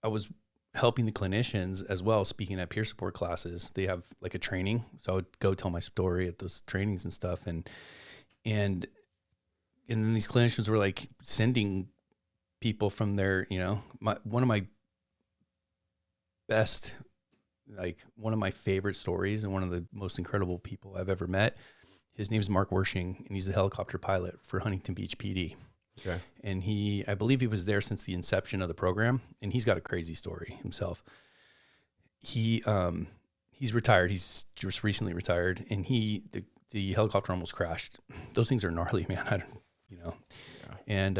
A: I was helping the clinicians as well, speaking at peer support classes. They have like a training. So I would go tell my story at those trainings and stuff. And then these clinicians were like sending people from their, you know, one of my best, like one of my favorite stories and one of the most incredible people I've ever met. His name is Mark Wershing, and he's the helicopter pilot for Huntington Beach PD.
B: Okay.
A: And I believe he was there since the inception of the program, and he's got a crazy story himself. He's retired. He's just recently retired, and the helicopter almost crashed. Those things are gnarly, man. Yeah. And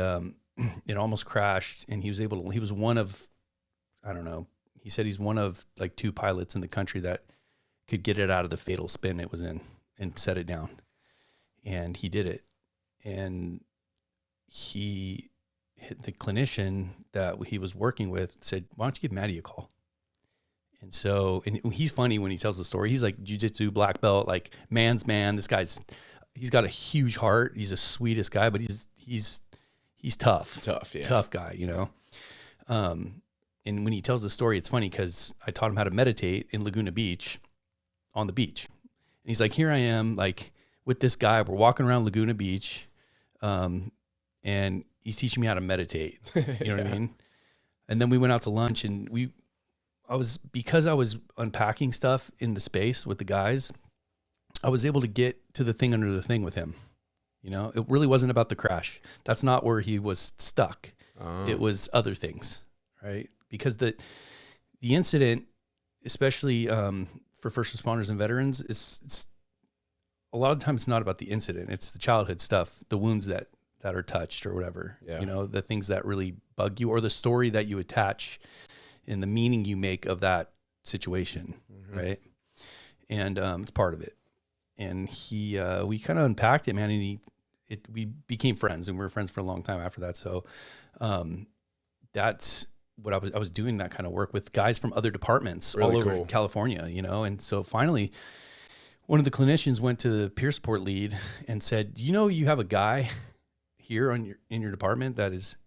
A: it almost crashed, and he was one of, I don't know, he said he's one of like 2 pilots in the country that could get it out of the fatal spin it was in and set it down. And he did it. And the clinician that he was working with said, why don't you give Matty a call? And so, and he's funny when he tells the story. He's like jiu-jitsu black belt, like man's man. This he's got a huge heart. He's the sweetest guy, but he's tough.
B: Tough, yeah.
A: Tough guy, you know? And when he tells the story, it's funny because I taught him how to meditate in Laguna Beach on the beach. And he's like, here I am, like with this guy, we're walking around Laguna Beach. And he's teaching me how to meditate. You know what I mean? And then we went out to lunch and because I was unpacking stuff in the space with the guys, I was able to get to the thing under the thing with him. You know, it really wasn't about the crash. That's not where he was stuck. It was other things, right? Because the incident, especially for first responders and veterans, it's a lot of times it's not about the incident. It's the childhood stuff, the wounds that are touched or whatever, you know, the things that really bug you or the story that you attach and the meaning you make of that situation. Right. And, it's part of it. And we kind of unpacked it, man. And we became friends and we were friends for a long time after that. So, that's what I was doing that kind of work with guys from other departments all over California, you know? And so finally one of the clinicians went to the peer support lead and said, you know, you have a guy here in your department that is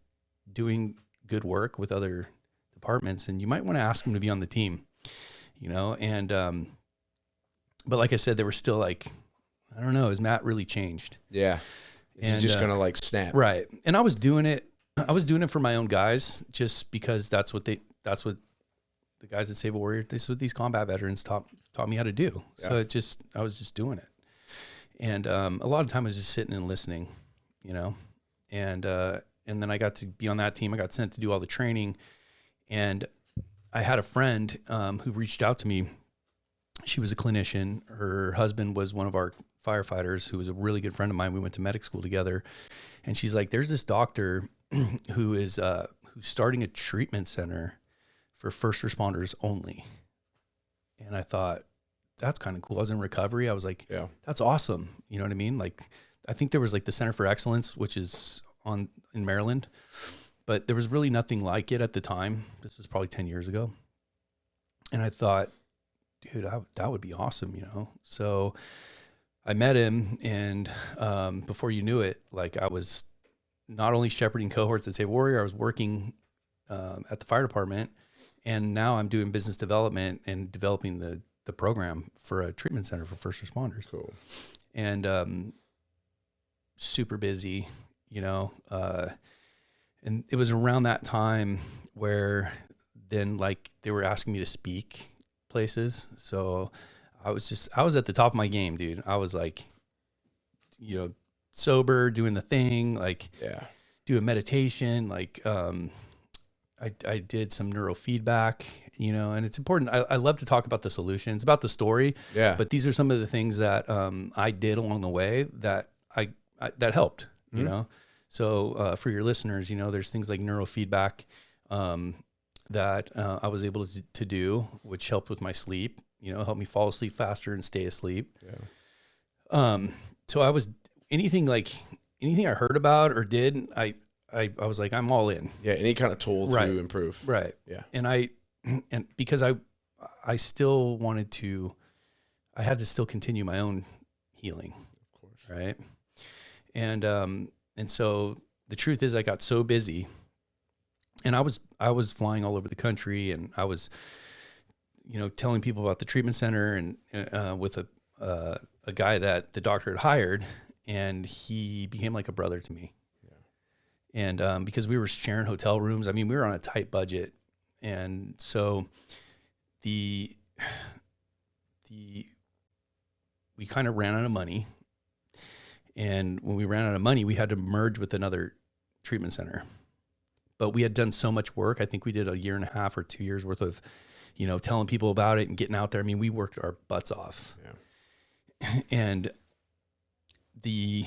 A: doing good work with other departments, and you might want to ask him to be on the team, you know? And, but like I said, they were still like, I don't know, has Matt really changed? Yeah.
B: Is he just going to like snap?
A: Right. And I was doing it for my own guys just because that's what the guys at Save a Warrior, this is what these combat veterans taught me how to do.
B: Yeah.
A: So I was just doing it. And a lot of time I was just sitting and listening, you know, and then I got to be on that team. I got sent to do all the training, and I had a friend who reached out to me. She was a clinician. Her husband was one of our firefighters who was a really good friend of mine. We went to medic school together, and she's like, there's this doctor who's starting a treatment center for first responders only. And I thought, that's kind of cool. I was in recovery. I was like, yeah, that's awesome. You know what I mean? Like, I think there was like the Center for Excellence, which is in Maryland, but there was really nothing like it at the time. This was probably 10 years ago. And I thought, dude, that would be awesome, you know? So I met him, and before you knew it, like, I was not only shepherding cohorts at Save Warrior, I was working at the fire department, and now I'm doing business development and developing the program for a treatment center for first responders.
B: Cool.
A: And super busy, you know, and it was around that time where then, like, they were asking me to speak places. So I was at the top of my game, dude. I was like, you know, sober, doing the thing, like, yeah, doing meditation. Like, I did some neurofeedback, you know, and it's important. I love to talk about the solution. It's about the story. Yeah. But these are some of the things that I did along the way that that helped, you know. So for your listeners, you know, there's things like neurofeedback that I was able to do, which helped with my sleep, you know, helped me fall asleep faster and stay asleep. Yeah. So I was anything I heard about or did, I was like, I'm all in.
B: Yeah. Any kind of tool to improve.
A: Right. Yeah. And because I still wanted to, I had to still continue my own healing. Of course. Right. And so the truth is, I got so busy, and I was flying all over the country, and I was, you know, telling people about the treatment center, and with a guy that the doctor had hired, and he became like a brother to me. Yeah. And because we were sharing hotel rooms, I mean, we were on a tight budget, and so we kind of ran out of money. And when we ran out of money, we had to merge with another treatment center. But we had done so much work. I think we did 1.5 years or 2 years worth of, you know, telling people about it and getting out there. I mean, we worked our butts off. Yeah. And the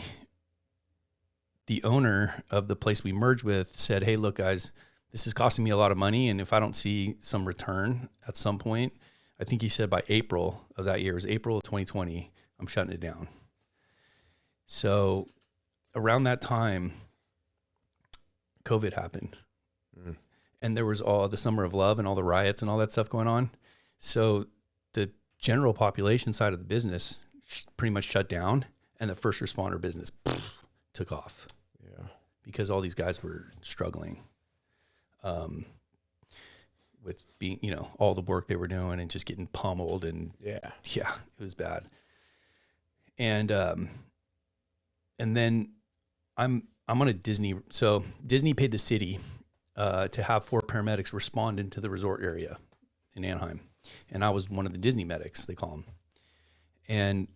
A: owner of the place we merged with said, hey, look, guys, this is costing me a lot of money. And if I don't see some return at some point, I think he said by April of that year, it was April of 2020, I'm shutting it down. So around that time, COVID happened. And there was all the Summer of Love and all the riots and all that stuff going on. So the general population side of the business pretty much shut down, and the first responder business took off. Yeah. Because all these guys were struggling with being, you know, all the work they were doing and just getting pummeled, and yeah, it was bad. And then I'm on a Disney. So Disney paid the city to have 4 paramedics respond into the resort area in Anaheim. And I was one of the Disney medics, they call them. And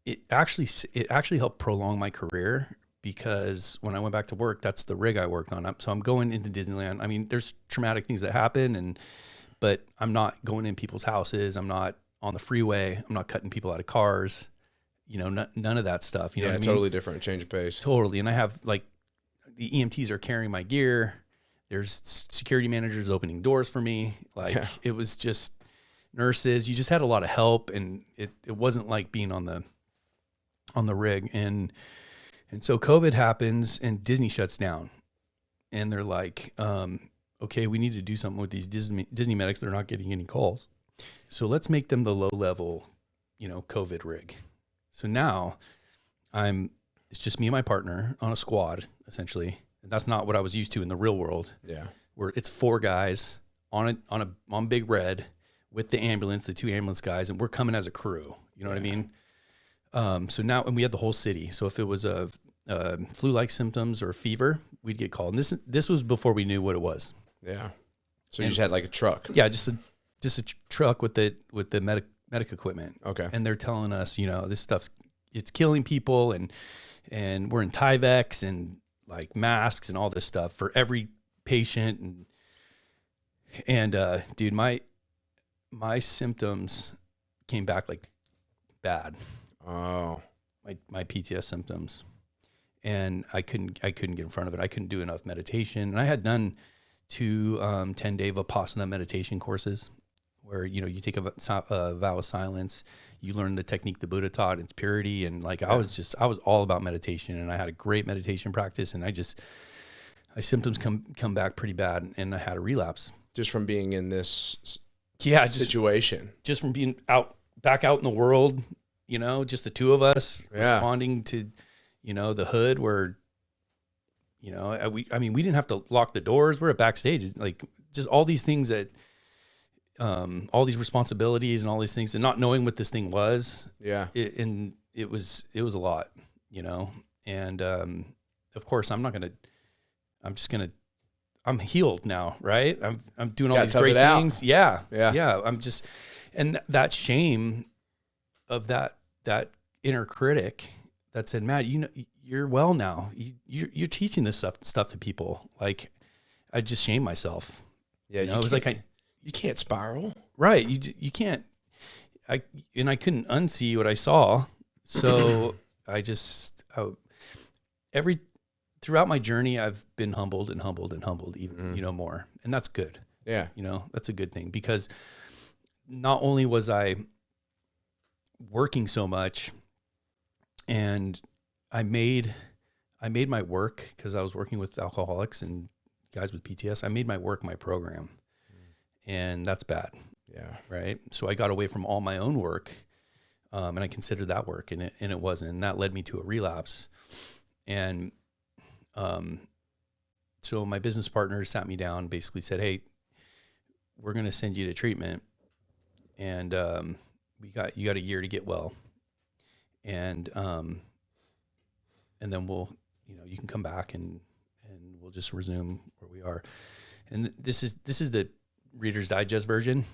A: it actually helped prolong my career, because when I went back to work, that's the rig I worked on. So I'm going into Disneyland. I mean, there's traumatic things that happen, but I'm not going in people's houses. I'm not on the freeway. I'm not cutting people out of cars. You know, none of that stuff. You know what I mean?
B: Totally different, change of pace.
A: Totally. And I have, like, the EMTs are carrying my gear. There's security managers opening doors for me. Like, It was just nurses. You just had a lot of help, and it wasn't like being on the rig. And so COVID happens, and Disney shuts down, and they're like, okay, we need to do something with these Disney medics. They're not getting any calls. So let's make them the low level, you know, COVID rig. So now it's just me and my partner on a squad, essentially. And that's not what I was used to in the real world. Yeah. Where it's 4 guys on Big Red with the ambulance, the 2 ambulance guys, and we're coming as a crew. You know what I mean? So now, and we had the whole city. So if it was a flu-like symptoms or fever, we'd get called. And this was before we knew what it was. Yeah.
B: So you just had like a truck.
A: Yeah, just a truck with the medic equipment.
B: Okay.
A: And they're telling us, this stuff's it's killing people, and we're in Tyvek and like masks and all this stuff for every patient, and dude, my symptoms came back like bad.
B: Oh.
A: My PTS symptoms, and I couldn't get in front of it. I couldn't do enough meditation, and I had done 2 10-day Vipassana meditation courses where, you take a vow of silence, you learn the technique the Buddha taught, its purity. And like, I was all about meditation, and I had a great meditation practice, and my symptoms come back pretty bad, and I had a relapse.
B: Just from being in this
A: situation. Just from being back out in the world, just the two of us responding to, the hood where, we didn't have to lock the doors. We're at backstage, like just all these things that, all these responsibilities and all these things, and not knowing what this thing was.
B: Yeah.
A: It was a lot, and, of course I'm healed now. Right. I'm doing all these great things. Yeah. And that shame of that inner critic that said, Matt, you're well now. You're teaching this stuff to people. Like, I just shamed myself.
B: Yeah.
A: It was like,
B: you can't spiral.
A: Right. You can't, I couldn't unsee what I saw. So throughout my journey, I've been humbled and humbled and humbled even, more. And that's good.
B: Yeah.
A: That's a good thing, because not only was I working so much, and I made my work, because I was working with alcoholics and guys with PTS. I made my work my program, and that's bad.
B: Yeah.
A: Right. So I got away from all my own work, and I considered that work, and it wasn't. And that led me to a relapse. And so my business partner sat me down, basically said, "Hey, we're going to send you to treatment, and you got a year to get well, and then we'll, you can come back and we'll just resume where we are." And this is the Reader's Digest version.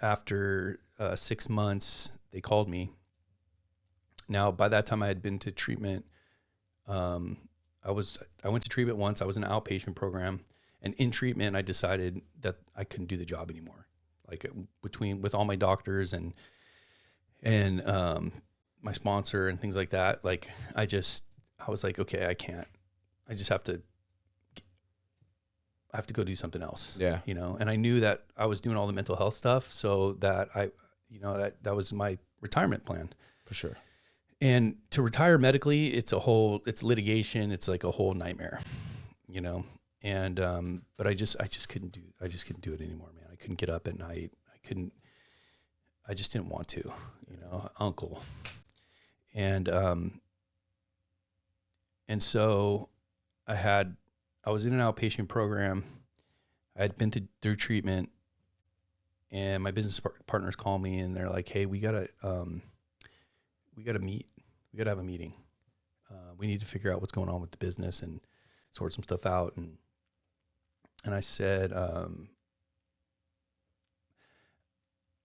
A: After 6 months, they called me. Now, by that time, I had been to treatment. I went to treatment once. I was in an outpatient program, and in treatment, I decided that I couldn't do the job anymore. Like, with all my doctors and my sponsor and things like that. Like, I was like, okay, I can't. I just have to go do something else.
B: Yeah.
A: And I knew that I was doing all the mental health stuff, so that that was my retirement plan.
B: For sure.
A: And to retire medically, it's litigation. It's like a whole nightmare, and, but I just couldn't do it anymore, man. I couldn't get up at night. I just didn't want to, uncle. And so I was in an outpatient program. I had been through treatment, and my business partners called me, and they're like, "Hey, we gotta meet. We gotta have a meeting. We need to figure out what's going on with the business and sort some stuff out." And I said,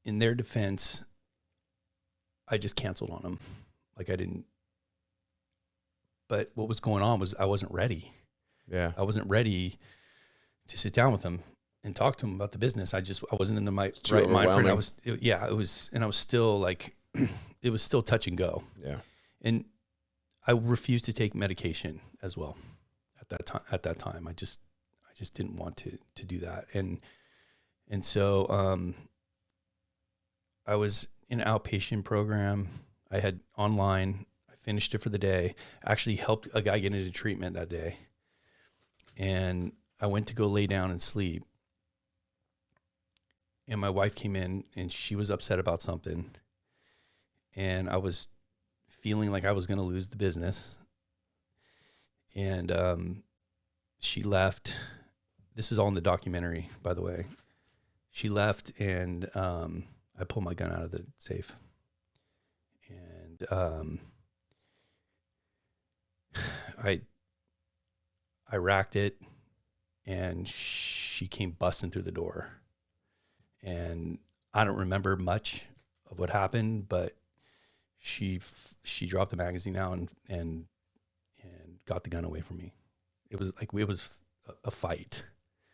A: in their defense, I just canceled on them. Like, I didn't. But what was going on was I wasn't ready.
B: Yeah.
A: I wasn't ready to sit down with them and talk to them about the business. I wasn't in the right mind for it. I was still like, it was still touch and go.
B: Yeah.
A: And I refused to take medication as well at that time. I just didn't want to do that. And so, I was in an outpatient program. I had online, I finished it for the day. I actually helped a guy get into treatment that day. And I went to go lay down and sleep. And my wife came in, and she was upset about something. And I was feeling like I was going to lose the business. And she left. This is all in the documentary, by the way. She left, and I pulled my gun out of the safe. And I racked it, and she came busting through the door, and I don't remember much of what happened, but she dropped the magazine out and got the gun away from me. It was a fight.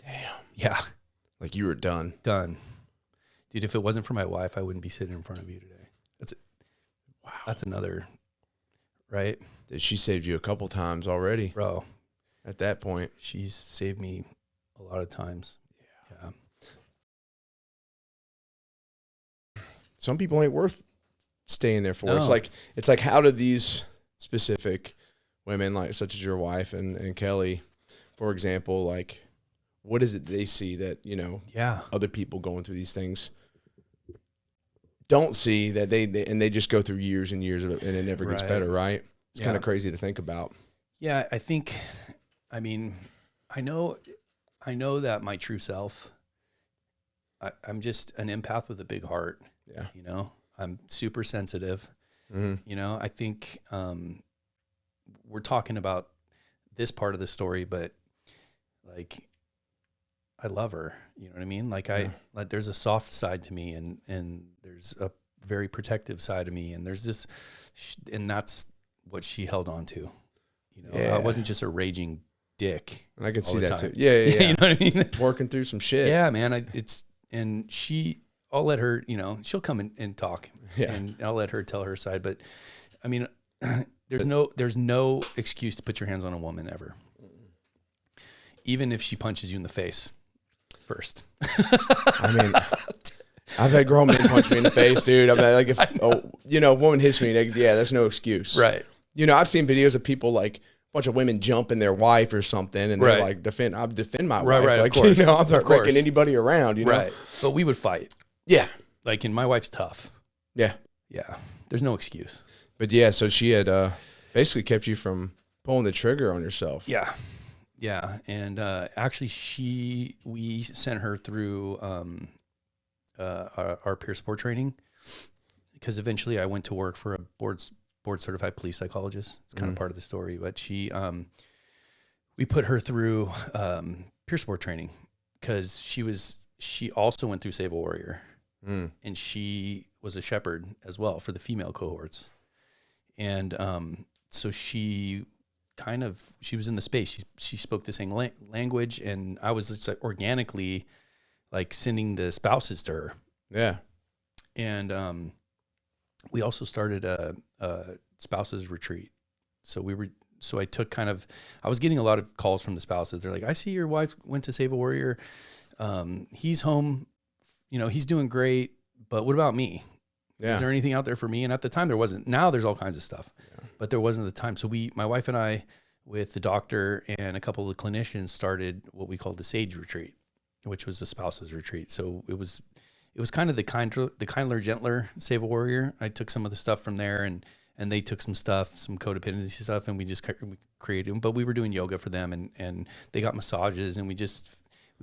B: Damn.
A: Yeah.
B: Like you were done.
A: Done. Dude, if it wasn't for my wife, I wouldn't be sitting in front of you today. Wow. That's another, right?
B: She saved you a couple times already.
A: Bro.
B: At that point.
A: She's saved me a lot of times. Yeah.
B: Some people ain't worth staying there for.
A: No.
B: It's like how do these specific women, like such as your wife and Kelly, for example, like what is it they see that, you know, other people going through these things don't see, that they just go through years and years of it and it never gets better, right? It's kind of crazy to think about. Yeah,
A: I know that my true self, I'm just an empath with a big heart.
B: Yeah.
A: You know, I'm super sensitive.
B: Mm-hmm.
A: You know, I think we're talking about this part of the story, but like, I love her. You know what I mean? Like like there's a soft side to me and there's a very protective side of me. And there's this, and that's what she held on to. You know, I wasn't just a raging dick.
B: And I could see that
A: time.
B: too. Yeah.
A: You know what I mean?
B: Working through some shit.
A: Yeah, man. I'll let her, you know, she'll come and talk and I'll let her tell her side. But I mean, there's no excuse to put your hands on a woman ever. Even if she punches you in the face first.
B: I mean, I've had grown men punch me in the face, dude. I'm like, if a woman hits me, that's no excuse.
A: Right.
B: You know, I've seen videos of people like, bunch of women jumping their wife or something, and they're like, I'll defend my wife.
A: Right,
B: like,
A: of course.
B: You know, I'm not wrecking anybody around, you know?
A: Right. But we would fight.
B: Yeah.
A: Like, and my wife's tough.
B: Yeah.
A: Yeah. There's no excuse.
B: But yeah, so she had basically kept you from pulling the trigger on yourself.
A: Yeah. Yeah. And actually, we sent her through our peer support training, because eventually I went to work for a board certified police psychologist. It's kind of part of the story, but we put her through peer support training because she also went through Save a Warrior, and she was a shepherd as well for the female cohorts. And so she was in the space. She spoke the same language, and I was just like organically like sending the spouses to her.
B: Yeah.
A: And we also started a spouses retreat. So I was getting a lot of calls from the spouses. They're like, I see your wife went to Save a Warrior. He's home, you know, he's doing great, but what about me? Yeah. Is there anything out there for me? And at the time there wasn't. Now there's all kinds of stuff, but there wasn't at the time. So my wife and I, with the doctor and a couple of the clinicians, started what we called the SAGE retreat, which was a spouses retreat. So it was kind of the kindler, gentler Save a Warrior. I took some of the stuff from there, and they took some codependency stuff, and we created them. But we were doing yoga for them, and they got massages, and we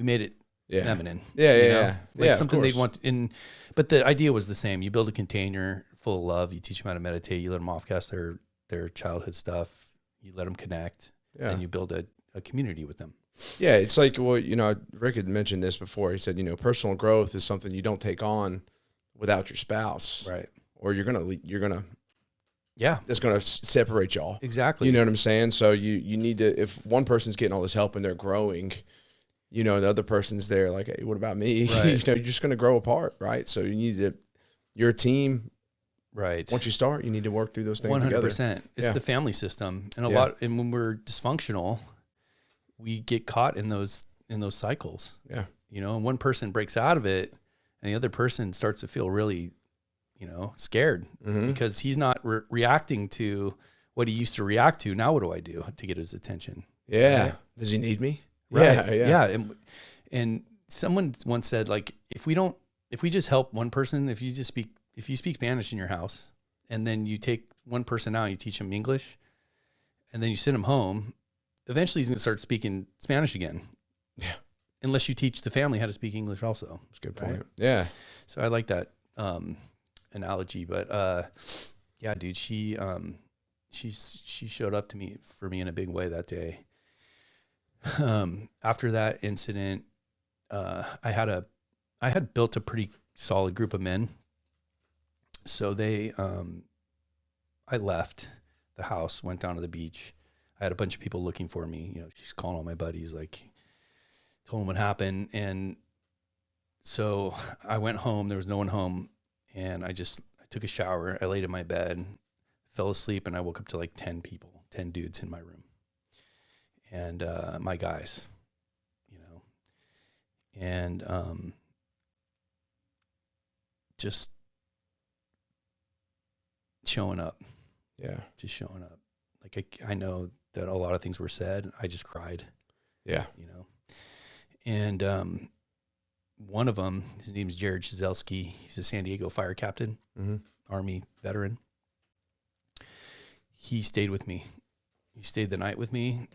A: made it feminine.
B: Yeah.
A: Like something they'd want. But the idea was the same. You build a container full of love. You teach them how to meditate. You let them offcast their childhood stuff. You let them connect, and you build a community with them.
B: Yeah, it's like, well, you know, Rick had mentioned this before. He said, you know, personal growth is something you don't take on without your spouse,
A: right?
B: Or you're gonna, that's gonna separate y'all.
A: Exactly.
B: You know what I'm saying? So you need to, if one person's getting all this help and they're growing, you know, the other person's there like, hey, what about me?
A: Right.
B: You know, you're just gonna grow apart, right? So you're a team.
A: Right.
B: Once you start, you need to work through those things 100%. Together.
A: 100%. It's the family system, and and when we're dysfunctional, we get caught in those cycles. Yeah. You know, and one person breaks out of it and the other person starts to feel really, you know, scared because he's not reacting to what he used to react to. Now what do I do to get his attention?
B: Yeah.
A: Right?
B: Does he need me?
A: Right. Yeah. And someone once said, like, if we just help one person, if you speak Spanish in your house and then you take one person out, you teach him English and then you send him home, eventually he's going to start speaking Spanish again. Yeah. Unless you teach the family how to speak English also.
B: That's a good point. Right? Yeah.
A: So I like that analogy, but yeah, dude, she showed up for me in a big way that day. After that incident, I had built a pretty solid group of men. So I left the house, went down to the beach. I had a bunch of people looking for me. You know, she's calling all my buddies, like, told them what happened. And so I went home. There was no one home. And I took a shower. I laid in my bed, fell asleep, and I woke up to like 10 dudes in my room. And my guys, you know, and just showing up.
B: Yeah.
A: Just showing up. Like I know that a lot of things were said. I just cried.
B: Yeah.
A: You know, and one of them, his name's Jared Shizelski. He's a San Diego fire captain, Army veteran. He stayed with me. He stayed the night with me.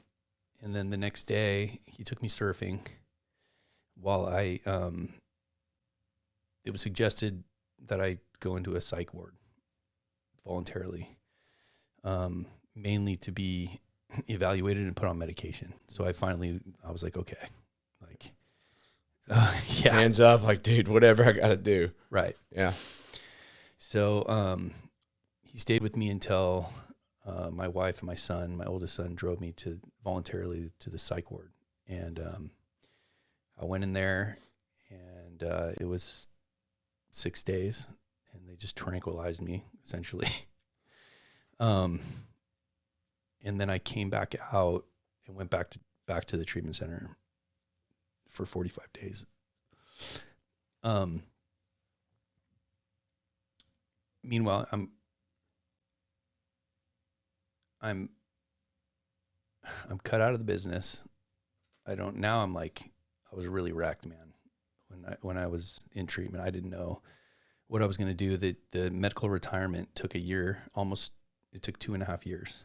A: And then the next day he took me surfing while it was suggested that I go into a psych ward voluntarily, mainly to be evaluated and put on medication. So I was like, okay, like, yeah.
B: Hands up, like, dude, whatever I got to do.
A: Right.
B: Yeah.
A: So he stayed with me until my wife and my son, my oldest son, drove me voluntarily to the psych ward. And I went in there, and it was 6 days, and they just tranquilized me, essentially. And then I came back out and went back to the treatment center for 45 days. Meanwhile, I'm cut out of the business. Now I'm like, I was really wrecked, man. When I was in treatment, I didn't know what I was going to do. The medical retirement took a year, it took 2.5 years.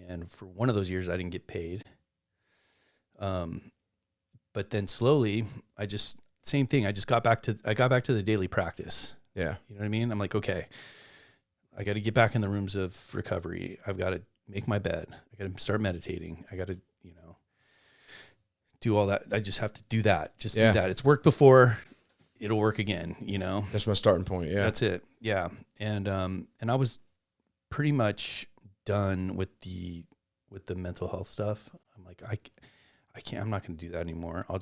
A: And for one of those years, I didn't get paid. But then slowly, same thing. I got back to the daily practice.
B: Yeah.
A: You know what I mean? I'm like, okay, I got to get back in the rooms of recovery. I've got to make my bed. I got to start meditating. I got to, do all that. I just have to do that. Do that. It's worked before. It'll work again,
B: That's my starting point. Yeah.
A: That's it. Yeah. And I was pretty much done with the mental health stuff. I'm like, I can't, I'm not going to do that anymore. I'll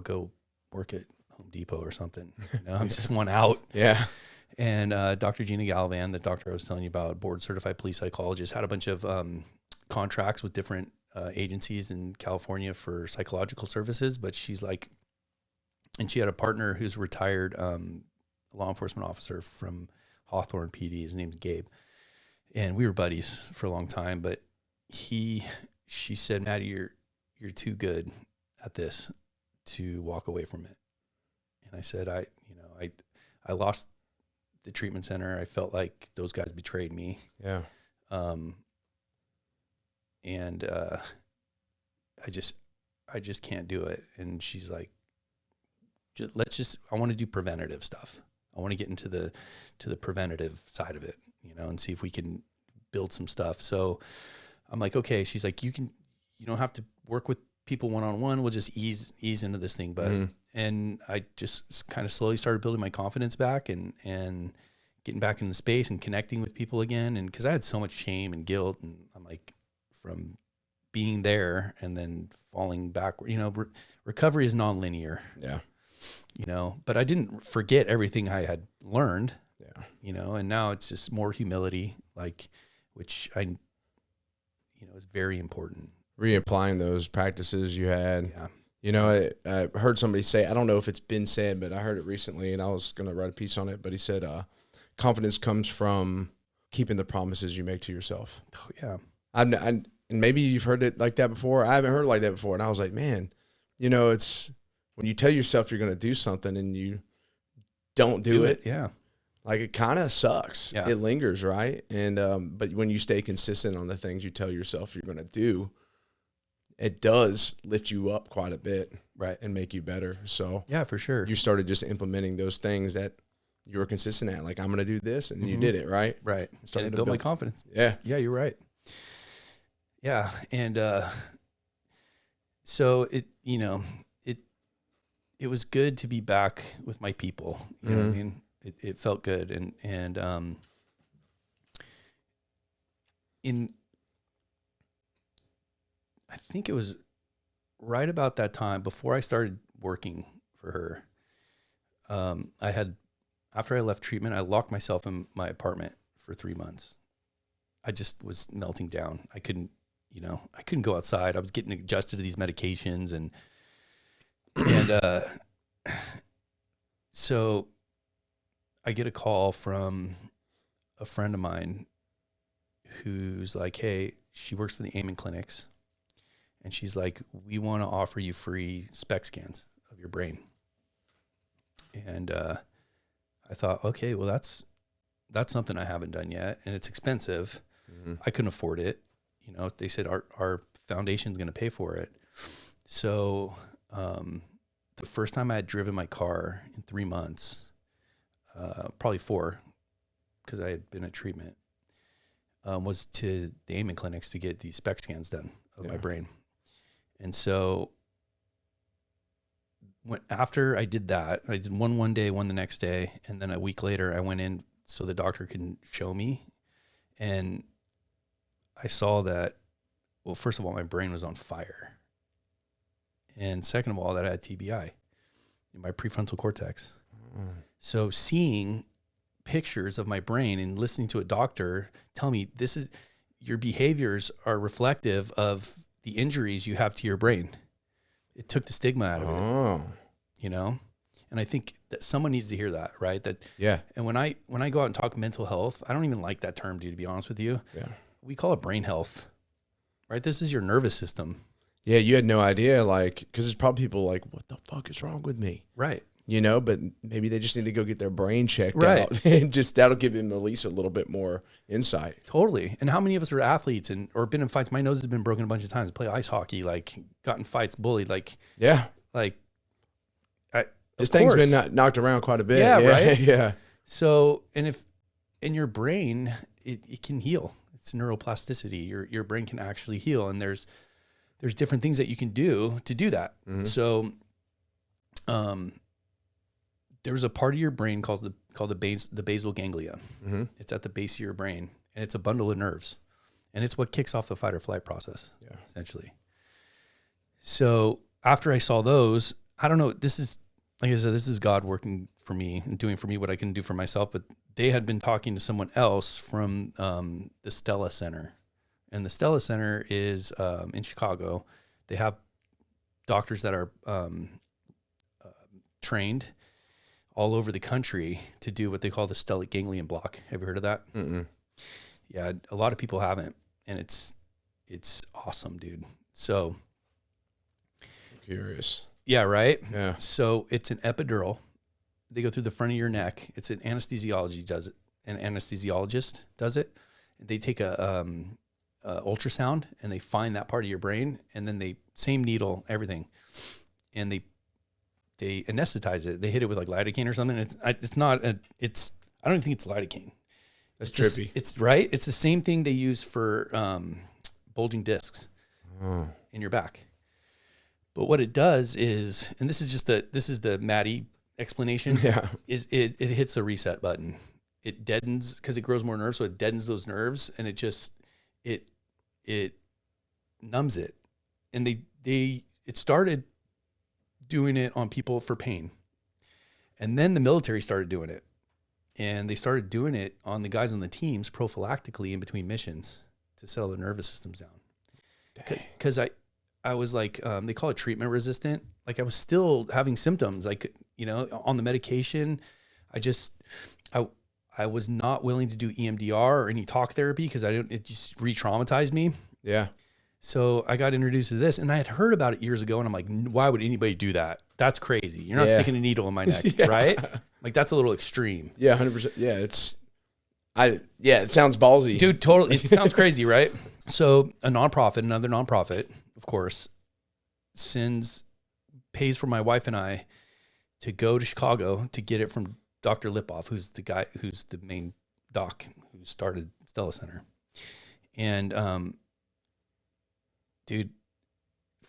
A: go work at Home Depot or something. I'm just one out.
B: Yeah.
A: And Dr. Gina Gallivan, the doctor I was telling you about, board certified police psychologist, had a bunch of contracts with different agencies in California for psychological services. But she's like, and she had a partner who's retired law enforcement officer from Hawthorne PD. His name's Gabe. And we were buddies for a long time. But she said, Matty, you're too good at this to walk away from it. And I said, I lost the treatment center. I felt like those guys betrayed me.
B: Yeah.
A: And I just can't do it. And she's like, I want to do preventative stuff. I want to get into the preventative side of it, and see if we can build some stuff. So I'm like, okay. She's like, you don't have to work with people one-on-one. We'll just ease into this thing. But, and I just kind of slowly started building my confidence back and getting back in the space and connecting with people again. And cause I had so much shame and guilt, and I'm like, from being there and then falling backward, recovery is nonlinear.
B: Yeah.
A: But I didn't forget everything I had learned.
B: Yeah.
A: And now it's just more humility, which is very important.
B: Reapplying those practices you had. Yeah. I heard somebody say, I don't know if it's been said, but I heard it recently, and I was going to write a piece on it, but he said, confidence comes from keeping the promises you make to yourself.
A: Oh, yeah.
B: And maybe you've heard it like that before. I haven't heard it like that before. And I was like, man, it's when you tell yourself you're going to do something and you don't do it.
A: Yeah.
B: Like, it kind of sucks.
A: Yeah.
B: It lingers, right? And but when you stay consistent on the things you tell yourself you're going to do, it does lift you up quite a bit,
A: right,
B: and make you better. So
A: yeah, for sure.
B: You started just implementing those things that you were consistent at. Like, I'm going to do this, and you did it, right?
A: Right. And it built my confidence.
B: Yeah.
A: Yeah, you're right. Yeah, and so it was good to be back with my people. You know what I mean? It felt good. And I think it was right about that time before I started working for her. After I left treatment, I locked myself in my apartment for 3 months. I just was melting down. I couldn't go outside. I was getting adjusted to these medications and so I get a call from a friend of mine who's like, hey, she works for the Amen clinics. And she's like, we want to offer you free SPECT scans of your brain. And I thought, okay, well, that's something I haven't done yet. And it's expensive. I couldn't afford it. You know, they said our foundation's going to pay for it. So the first time I had driven my car in 3 months, probably 4, because I had been at treatment, was to the Amen clinics to get these SPECT scans done of my brain. And so after I did that, I did one day, one the next day, and then a week later I went in so the doctor can show me. And I saw that, well, first of all, my brain was on fire. And second of all, that I had TBI in my prefrontal cortex. So seeing pictures of my brain and listening to a doctor tell me your behaviors are reflective of the injuries you have to your brain. It took the stigma out of it, you know? And I think that someone needs to hear that, right? And when I go out and talk mental health, I don't even like that term, dude, to be honest with you. Yeah. We call it brain health, right? This is your nervous system.
B: Yeah. You had no idea, cause there's probably people like, what the fuck is wrong with me?
A: Right.
B: You know, but maybe they just need to go get their brain checked out, and just that'll give them at least a little bit more insight.
A: Totally. And how many of us are athletes or been in fights? My nose has been broken a bunch of times. Play ice hockey, got in fights, bullied, this
B: thing's been knocked around quite a bit.
A: Yeah, right.
B: Yeah.
A: So, and if in your brain, it can heal. It's neuroplasticity. Your brain can actually heal, and there's different things that you can do to do that. So, there's a part of your brain called the basal ganglia. It's at the base of your brain, and it's a bundle of nerves, and it's what kicks off the fight or flight process, essentially. So after I saw those, I don't know, this is, like I said, this is God working for me and doing for me what I can do for myself, but they had been talking to someone else from the Stella Center, and the Stella Center is in Chicago. They have doctors that are trained all over the country to do what they call the stellate ganglion block. Have you heard of that? Yeah, a lot of people haven't, and it's awesome, dude. So
B: I'm curious.
A: Yeah, right?
B: Yeah.
A: So it's an epidural. They go through the front of your neck. It's an anesthesiologist does it. They take a ultrasound and they find that part of your brain, and then same needle, everything, and they anesthetize it. They hit it with lidocaine or something. I don't even think it's lidocaine.
B: That's trippy.
A: It's right. It's the same thing they use for bulging discs in your back. But what it does is, and this is the Matty explanation.
B: Yeah.
A: Is it hits a reset button. It deadens because it grows more nerves, so it deadens those nerves, and it numbs it. And it started doing it on people for pain. And then the military started doing it. And they started doing it on the guys on the teams prophylactically in between missions to settle their nervous systems down. Because I was they call it treatment resistant. I was still having symptoms, on the medication. I was not willing to do EMDR or any talk therapy because it just re-traumatized me. Yeah. So I got introduced to this, and I had heard about it years ago, and I'm like, why would anybody do that? That's crazy. You're not sticking a needle in my neck, right? That's a little extreme.
B: Yeah, 100%. Yeah, it sounds ballsy.
A: Dude, totally. It sounds crazy, right? So another nonprofit, of course, pays for my wife and I to go to Chicago to get it from Dr. Lipoff, who's the main doc who started Stella Center. And, dude,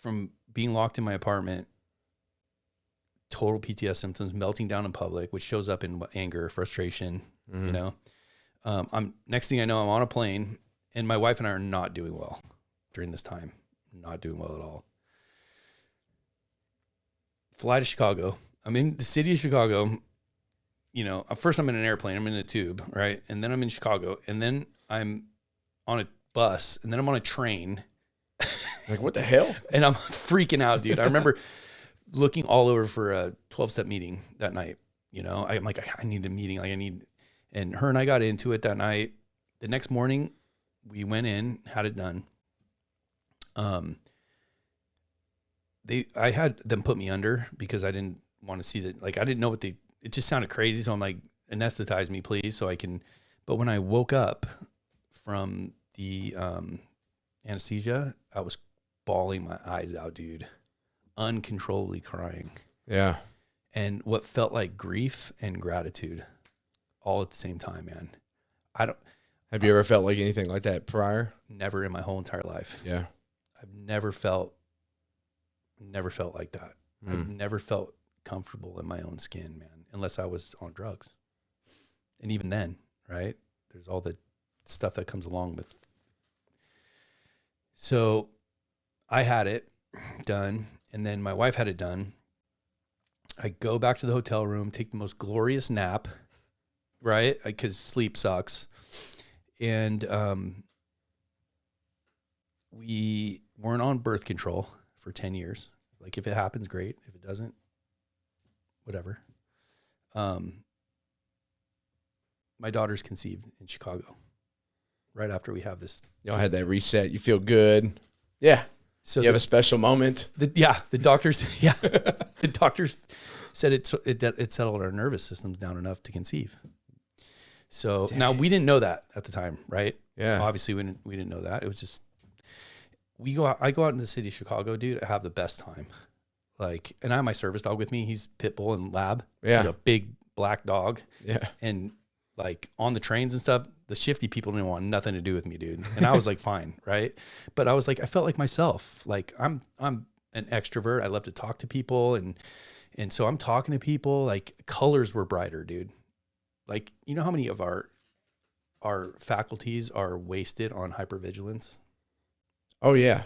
A: from being locked in my apartment total PTS symptoms, melting down in public, which shows up in anger, frustration, you know. Next thing I know, I'm on a plane, and my wife and I are not doing well during this time. Not doing well at all. Fly to Chicago. I'm in the city of Chicago. You know, first I'm in an airplane. I'm in a tube, right? And then I'm in Chicago. And then I'm on a bus. And then I'm on a train.
B: Like, what the hell?
A: And I'm freaking out, dude. I remember looking all over for a 12-step meeting that night. You know, I'm like, I need a meeting. And her and I got into it that night. The next morning, we went in, had it done. I had them put me under because I didn't want to see that. Like, I didn't know what it just sounded crazy. So I'm like, anesthetize me, please. So I can, but when I woke up from the, anesthesia, I was bawling my eyes out, dude, uncontrollably crying.
B: Yeah.
A: And what felt like grief and gratitude all at the same time, man.
B: Have you ever felt like anything like that prior?
A: Never in my whole entire life.
B: Yeah.
A: I've never felt like that. I've never felt comfortable in my own skin, man, unless I was on drugs. And even then, right? There's all the stuff that comes along with. So I had it done, and then my wife had it done. I go back to the hotel room, take the most glorious nap, right? Because sleep sucks. And we weren't on birth control for 10 years. Like, if it happens, great. If it doesn't, whatever. My daughter's conceived in Chicago right after we have this.
B: Y'all had that reset. You feel good. Yeah. So you have a special moment.
A: The doctors said it settled our nervous systems down enough to conceive. So Now we didn't know that at the time, right?
B: Yeah.
A: Obviously we didn't know that. It was just, I go out in the city of Chicago, dude. I have the best time. Like, and I have my service dog with me. He's pit bull and lab.
B: Yeah.
A: He's a big black dog.
B: Yeah.
A: And like on the trains and stuff, the shifty people didn't want nothing to do with me, dude. And I was like, fine, right? But I was like, I felt like myself. Like, I'm an extrovert. I love to talk to people, and so I'm talking to people. Like, colors were brighter, dude. Like, you know how many of our faculties are wasted on hypervigilance?
B: Oh yeah.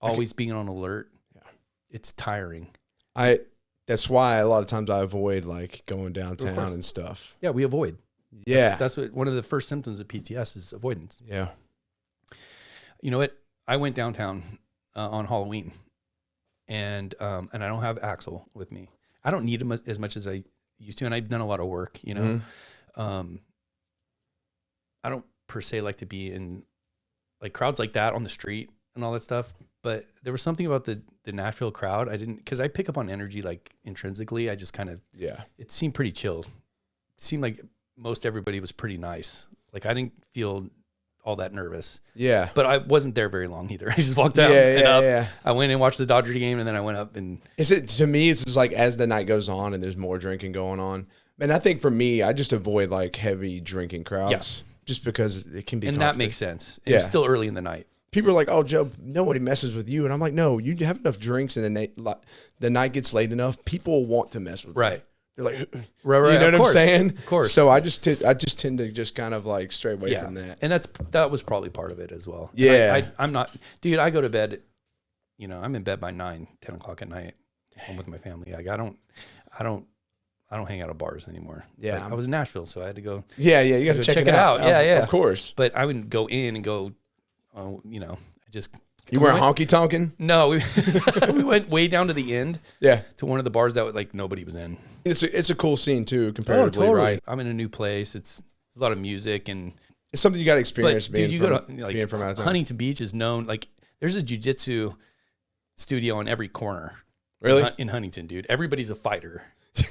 A: Always being on alert.
B: Yeah.
A: It's tiring.
B: That's why a lot of times I avoid like going downtown and stuff.
A: Yeah, we avoid.
B: Yeah.
A: That's what one of the first symptoms of PTS is, avoidance.
B: Yeah.
A: You know what? I went downtown on Halloween, and I don't have Axel with me. I don't need him as much as I used to, and I've done a lot of work, you know. Mm-hmm. I don't per se like to be in like crowds like that on the street and all that stuff, but there was something about the Nashville crowd. Because I pick up on energy like intrinsically. I just kind of, it seemed pretty chill. It seemed like most everybody was pretty nice. Like, I didn't feel all that nervous. Yeah. But I wasn't there very long either. I just walked out and up. Yeah. I went and watched the Dodger game, and then I went up and.
B: To me, it's just like as the night goes on and there's more drinking going on. And I think for me, I just avoid like heavy drinking crowds just because it can be.
A: And that makes sense. It's still early in the night.
B: People are like, "Oh, Joe, nobody messes with you," and I'm like, "No, you have enough drinks, and the night gets late enough. People want to mess with you." Right. They're like,
A: right.
B: You know what I'm saying?
A: Of course.
B: So I just tend to just kind of like stray away from that.
A: And that was probably part of it as well.
B: Yeah.
A: I'm not, dude. I go to bed. You know, I'm in bed by 9, 10 o'clock at night. Home with my family. Like, I don't hang out at bars anymore. Yeah. Like, I was in Nashville, so I had to go.
B: Yeah. You got to check it out.
A: Yeah.
B: Of course.
A: But I wouldn't go in and go. You know, I just.
B: You weren't honky tonking?
A: No, we went way down to the end.
B: Yeah.
A: To one of the bars that like nobody was in.
B: It's a cool scene too, comparatively, right?
A: I'm in a new place. It's a lot of music, and
B: it's something you got to experience.
A: But, dude, you go to like from out of town. Huntington Beach is known. Like, there's a jiu-jitsu studio on every corner.
B: Really?
A: In Huntington, dude. Everybody's a fighter.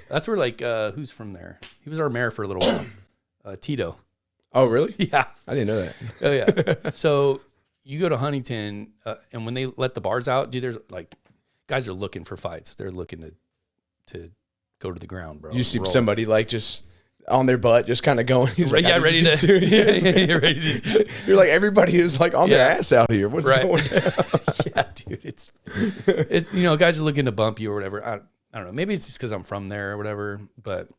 A: That's where like who's from there? He was our mayor for a little while. Tito.
B: Oh, really?
A: Yeah.
B: I didn't know that.
A: Oh yeah. So. You go to Huntington, and when they let the bars out, dude, there's like guys are looking for fights. They're looking to go to the ground, bro.
B: You see somebody like just on their butt, just kind of going. He's like,
A: ready to. Ready to.
B: You're like, everybody is like on their ass out here. What's going on?
A: Yeah, dude, it's guys are looking to bump you or whatever. I don't know. Maybe it's just because I'm from there or whatever. But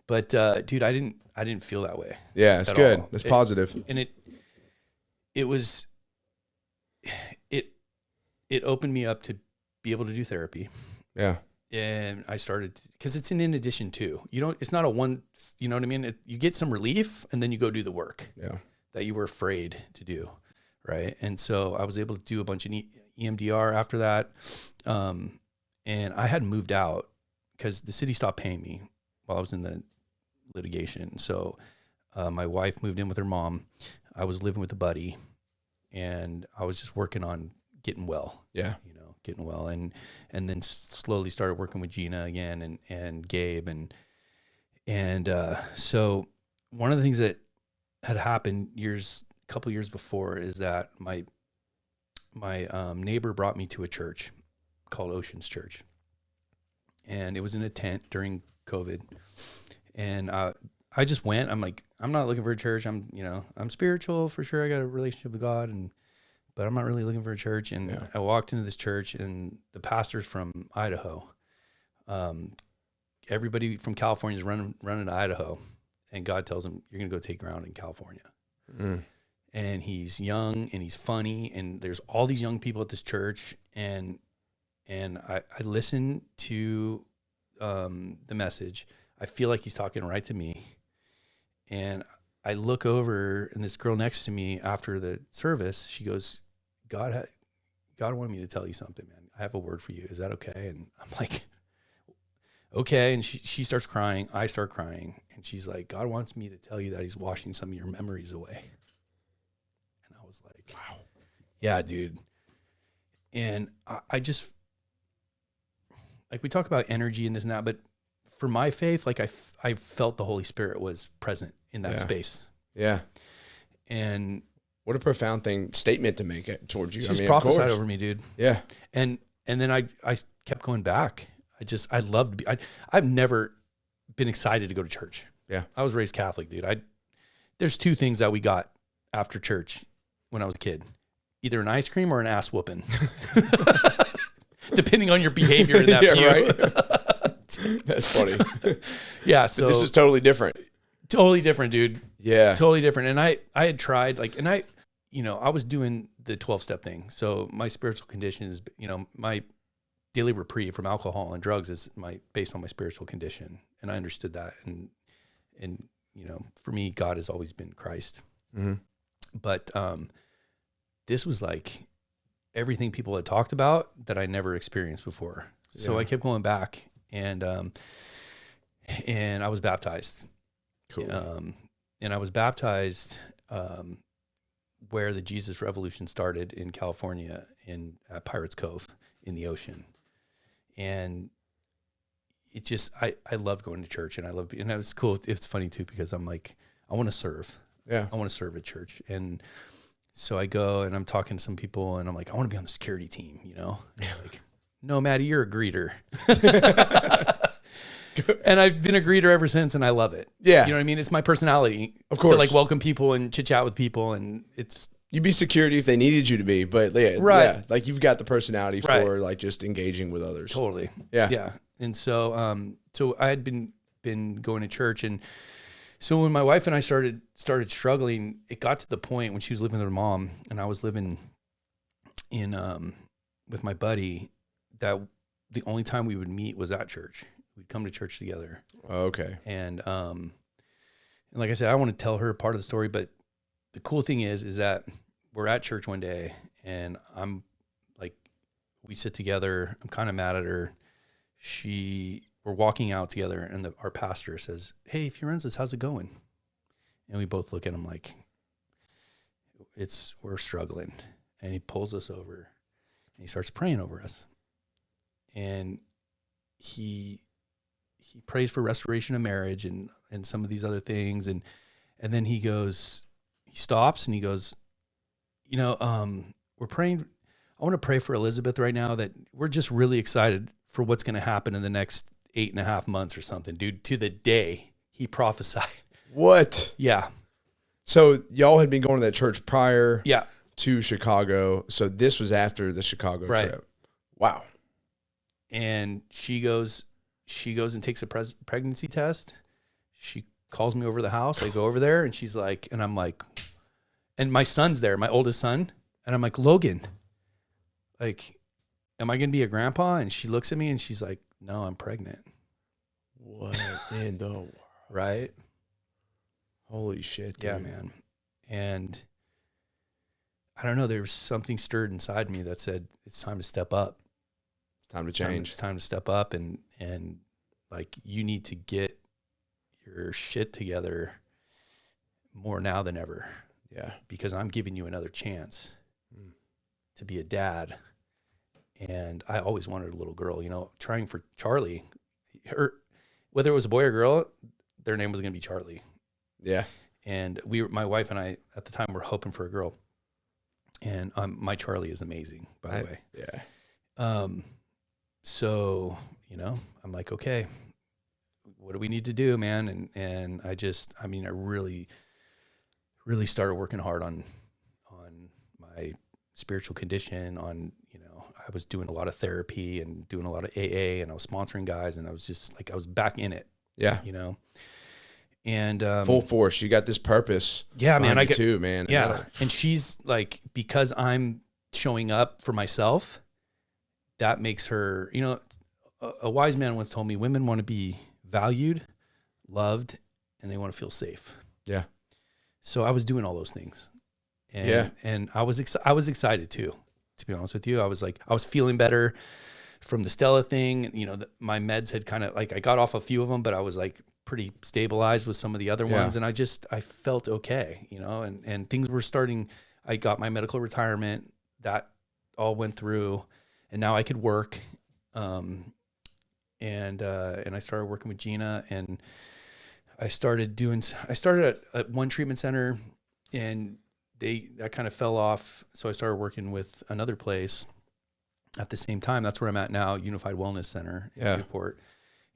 A: dude, I didn't feel that way.
B: Yeah, it's good. It's positive.
A: And it opened me up to be able to do therapy.
B: Yeah.
A: And I started, because it's in addition to, it's not a one, you know what I mean? You get some relief and then you go do the work that you were afraid to do. Right. And so I was able to do a bunch of EMDR after that. And I had moved out because the city stopped paying me while I was in the litigation. So my wife moved in with her mom. I was living with a buddy and I was just working on getting well. Yeah. Getting well. And then slowly started working with Gina again and Gabe. And so one of the things that had happened a couple years before is that my neighbor brought me to a church called Oceans Church. And it was in a tent during COVID. And I just went. I'm like, I'm not looking for a church. I'm spiritual for sure. I got a relationship with God, but I'm not really looking for a church. And I walked into this church, and the pastor's from Idaho. Everybody from California is running to Idaho, and God tells him, "You're going to go take ground in California." Mm. And he's young and he's funny, and there's all these young people at this church, and I listen to the message. I feel like he's talking right to me, and I look over, and this girl next to me after the service, she goes, God wanted me to tell you something, man. I have a word for you. Is that okay? And I'm like, okay. And she starts crying. I start crying. And she's like, God wants me to tell you that he's washing some of your memories away. And I was like, wow. Yeah, dude. And I just, like, we talk about energy and this and that, but for my faith, like I felt the Holy Spirit was present in that space. Yeah. And
B: what a profound statement to make towards you.
A: She's prophesied over me, dude.
B: Yeah.
A: And then I kept going back. I loved to be, I've never been excited to go to church. Yeah. I was raised Catholic, dude. There's two things that we got after church when I was a kid, either an ice cream or an ass whooping, depending on your behavior in that pew.
B: Right. That's funny.
A: Yeah. So
B: but this is totally different.
A: Totally different, dude.
B: Yeah.
A: Totally different. And I had tried I was doing the 12-step thing. So my spiritual condition is, my daily reprieve from alcohol and drugs is based on my spiritual condition. And I understood that. And for me, God has always been Christ. Mm-hmm. But this was like everything people had talked about that I never experienced before. So I kept going back, and I was baptized. Cool. And I was baptized where the Jesus Revolution started in California at Pirates Cove in the ocean. And it just, I love going to church, and it was cool. It's funny too, because I'm like, I want to serve. Yeah. I want to serve at church. And so I go and I'm talking to some people, and I'm like, I want to be on the security team, like, no, Matty, you're a greeter. And I've been a greeter ever since, and I love it. Yeah. You know what I mean? It's my personality. Of course. To like welcome people and chit chat with people, and
B: you'd be security if they needed you to be, but yeah, like you've got the personality for like just engaging with others.
A: Totally. Yeah. Yeah. And so, so I had been going to church, and so when my wife and I started struggling, it got to the point when she was living with her mom and I was living in, with my buddy, that the only time we would meet was at church. We'd come to church together.
B: Oh, okay.
A: And like I said, I want to tell her part of the story, but the cool thing is that we're at church one day, and I'm like, we sit together. I'm kind of mad at her. We're walking out together, and our pastor says, "Hey, Fiorenza, how's it going?" And we both look at him like, we're struggling. And he pulls us over, and he starts praying over us. And he prays for restoration of marriage and some of these other things. And then he stops and he goes, we're praying. I want to pray for Elizabeth right now, that we're just really excited for what's going to happen in the next 8.5 months or something, dude, to the day he prophesied.
B: What?
A: Yeah.
B: So y'all had been going to that church prior
A: to
B: Chicago. So this was after the Chicago trip. Wow.
A: And she goes and takes a pregnancy test. She calls me over to the house. I go over there and she's like, and I'm like, and my son's there, my oldest son. And I'm like, Logan, like, am I going to be a grandpa? And she looks at me and she's like, no, I'm pregnant.
B: What in the world?
A: Right?
B: Holy shit, dude.
A: Yeah, man. And I don't know, there was something stirred inside me that said, it's time to step up.
B: It's time to change.
A: It's time to step up and like, you need to get your shit together more now than ever.
B: Yeah. Because
A: I'm giving you another chance to be a dad. And I always wanted a little girl, you know, trying for Charlie. Whether it was a boy or girl, their name was going to be Charlie. Yeah. And my wife and I, at the time, were hoping for a girl. And my Charlie is amazing, by the way. Yeah. So, you know, I'm like, okay, what do we need to do, man? And I really, really started working hard on my spiritual condition, you know, I was doing a lot of therapy and doing a lot of AA, and I was sponsoring guys, and I was just like, I was back in it. Yeah. You know, and
B: full force. You got this purpose.
A: Yeah, man. I get
B: too, man.
A: Yeah. And she's like, because I'm showing up for myself, that makes her, you know, a wise man once told me women want to be valued, loved, and they want to feel safe. Yeah. So I was doing all those things. And I was excited too, to be honest with you. I was feeling better from the Stella thing. You know, my meds had kind of like, I got off a few of them, but I was like pretty stabilized with some of the other ones. And I felt okay, you know, and things were starting. I got my medical retirement, that all went through, and now I could work. And I started working with Gina, and I started at one treatment center, and that kind of fell off. So I started working with another place at the same time. That's where I'm at now, Unified Wellness Center in Newport.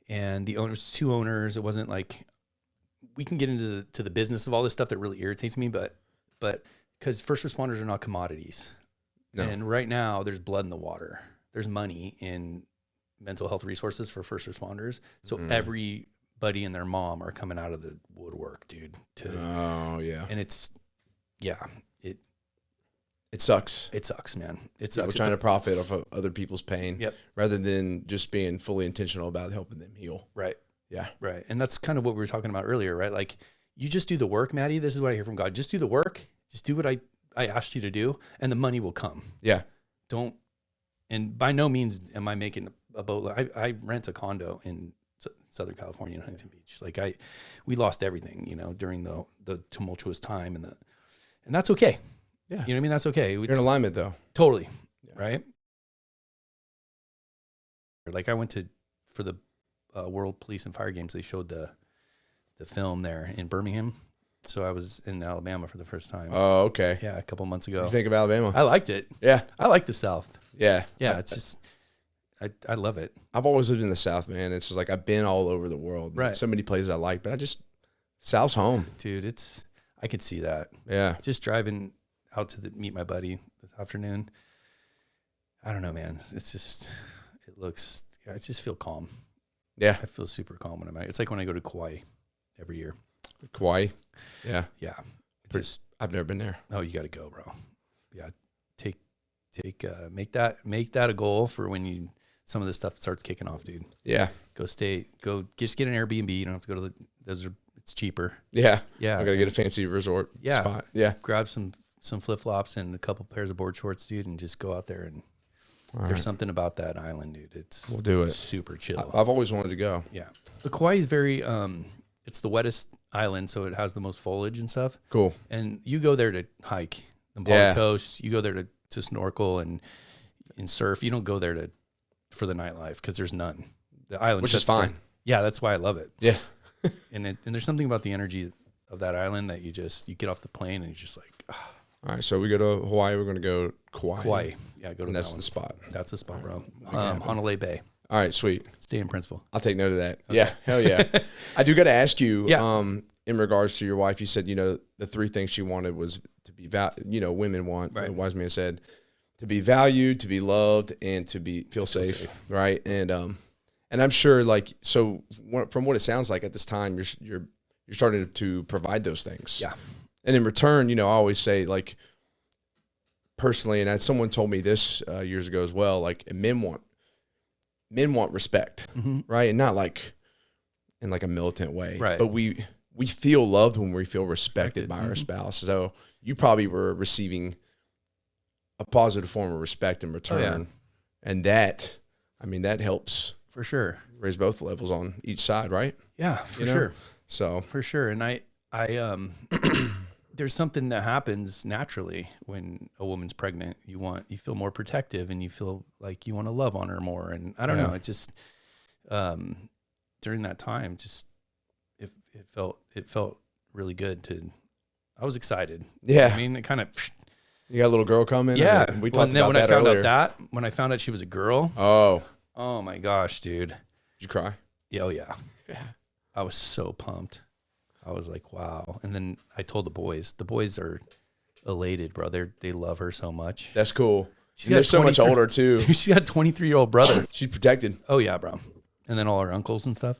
A: And the owners, 2 owners, it wasn't like, we can get into the business of all this stuff that really irritates me, but because first responders are not commodities. No. And right now there's blood in the water. There's money in mental health resources for first responders. So everybody and their mom are coming out of the woodwork, dude. And it sucks. It sucks, man. It sucks.
B: We're trying to profit off of other people's pain, rather than just being fully intentional about helping them heal.
A: Right. Yeah. Right. And that's kind of what we were talking about earlier, right? Like, you just do the work, Matty. This is what I hear from God. Just do the work. Just do what I asked you to do, and the money will come. Yeah. And by no means am I making a boatload. I rent a condo in Southern California in Huntington Beach. Like, we lost everything, you know, during the tumultuous time, and that's okay. Yeah. You know what I mean? That's okay.
B: You're in alignment though.
A: Totally. Yeah. Right. Like, I went for the World Police and Fire Games. They showed the film there in Birmingham. So I was in Alabama for the first time.
B: Oh, okay.
A: Yeah. A couple months ago.
B: What do you think of Alabama?
A: I liked it. Yeah. I like the South. Yeah. Yeah. It's just, I love it.
B: I've always lived in the South, man. It's just like, I've been all over the world. Right. So many places I like, but South's home.
A: Dude, I could see that. Yeah. Just driving out to meet my buddy this afternoon. I don't know, man. It's just, I just feel calm. Yeah. I feel super calm when I'm out. It's like when I go to Kauai every year.
B: Kauai? Yeah.
A: Yeah.
B: I've never been there.
A: Oh, you got to go, bro. Yeah. Make that a goal for when some of this stuff starts kicking off, dude. Yeah. Just get an Airbnb. You don't have to go to it's cheaper. Yeah. Yeah.
B: I got to get a fancy resort spot. Yeah.
A: Grab some flip-flops and a couple pairs of board shorts, dude, and just go out there. And there's something about that island, dude.
B: We'll do it.
A: It's super chill.
B: I've always wanted to go.
A: Yeah. The Kauai is very, it's the wettest island, so it has the most foliage and stuff.
B: Cool.
A: And you go there to hike the Bali Coast. You go there to snorkel and surf. You don't go there for the nightlife, because there's none. The island,
B: which is fine.
A: Yeah, that's why I love it. Yeah. and there's something about the energy of that island that you get off the plane and you're just like, oh.
B: All right, so we go to Hawaii. We're going to go Kauai.
A: Kauai. Yeah, go to that.
B: That's the spot.
A: That's the spot, bro. Honolulu Bay.
B: All right, sweet.
A: Stay in Princeville.
B: I'll take note of that. Okay. Yeah, hell yeah. I do got to ask you, in regards to your wife, you said, you know, the 3 things she wanted was to be, women want, the wise man said, be valued, to be loved, and to feel safe, right? And I'm sure, like, so from what it sounds like at this time, you're starting to provide those things.
A: Yeah.
B: And in return, I always say, like, personally, and as someone told me this years ago as well, like, men want respect, right? And not like in like a militant way,
A: right?
B: But we feel loved when we feel respected by our spouse. So you probably were receiving a positive form of respect in return.
A: Oh, yeah.
B: And that helps
A: for sure
B: raise both levels on each side, right?
A: Yeah, for sure.
B: So
A: for sure. And I there's something that happens naturally when a woman's pregnant. You feel more protective, and you feel like you want to love on her more. And I don't know, it just during that time, just it felt really good I was excited.
B: Yeah.
A: I mean, it kind of.
B: You got a little girl coming?
A: Yeah.
B: We talked about that earlier.
A: When I found out she was a girl. Oh my gosh, dude. Did
B: you cry?
A: Yeah, oh yeah. Yeah. I was so pumped. I was like, wow. And then I told the boys. The boys are elated, bro. They love her so much.
B: That's cool. They're so much older too.
A: She got a 23-year-old brother.
B: She's protected.
A: Oh yeah, bro. And then all her uncles and stuff.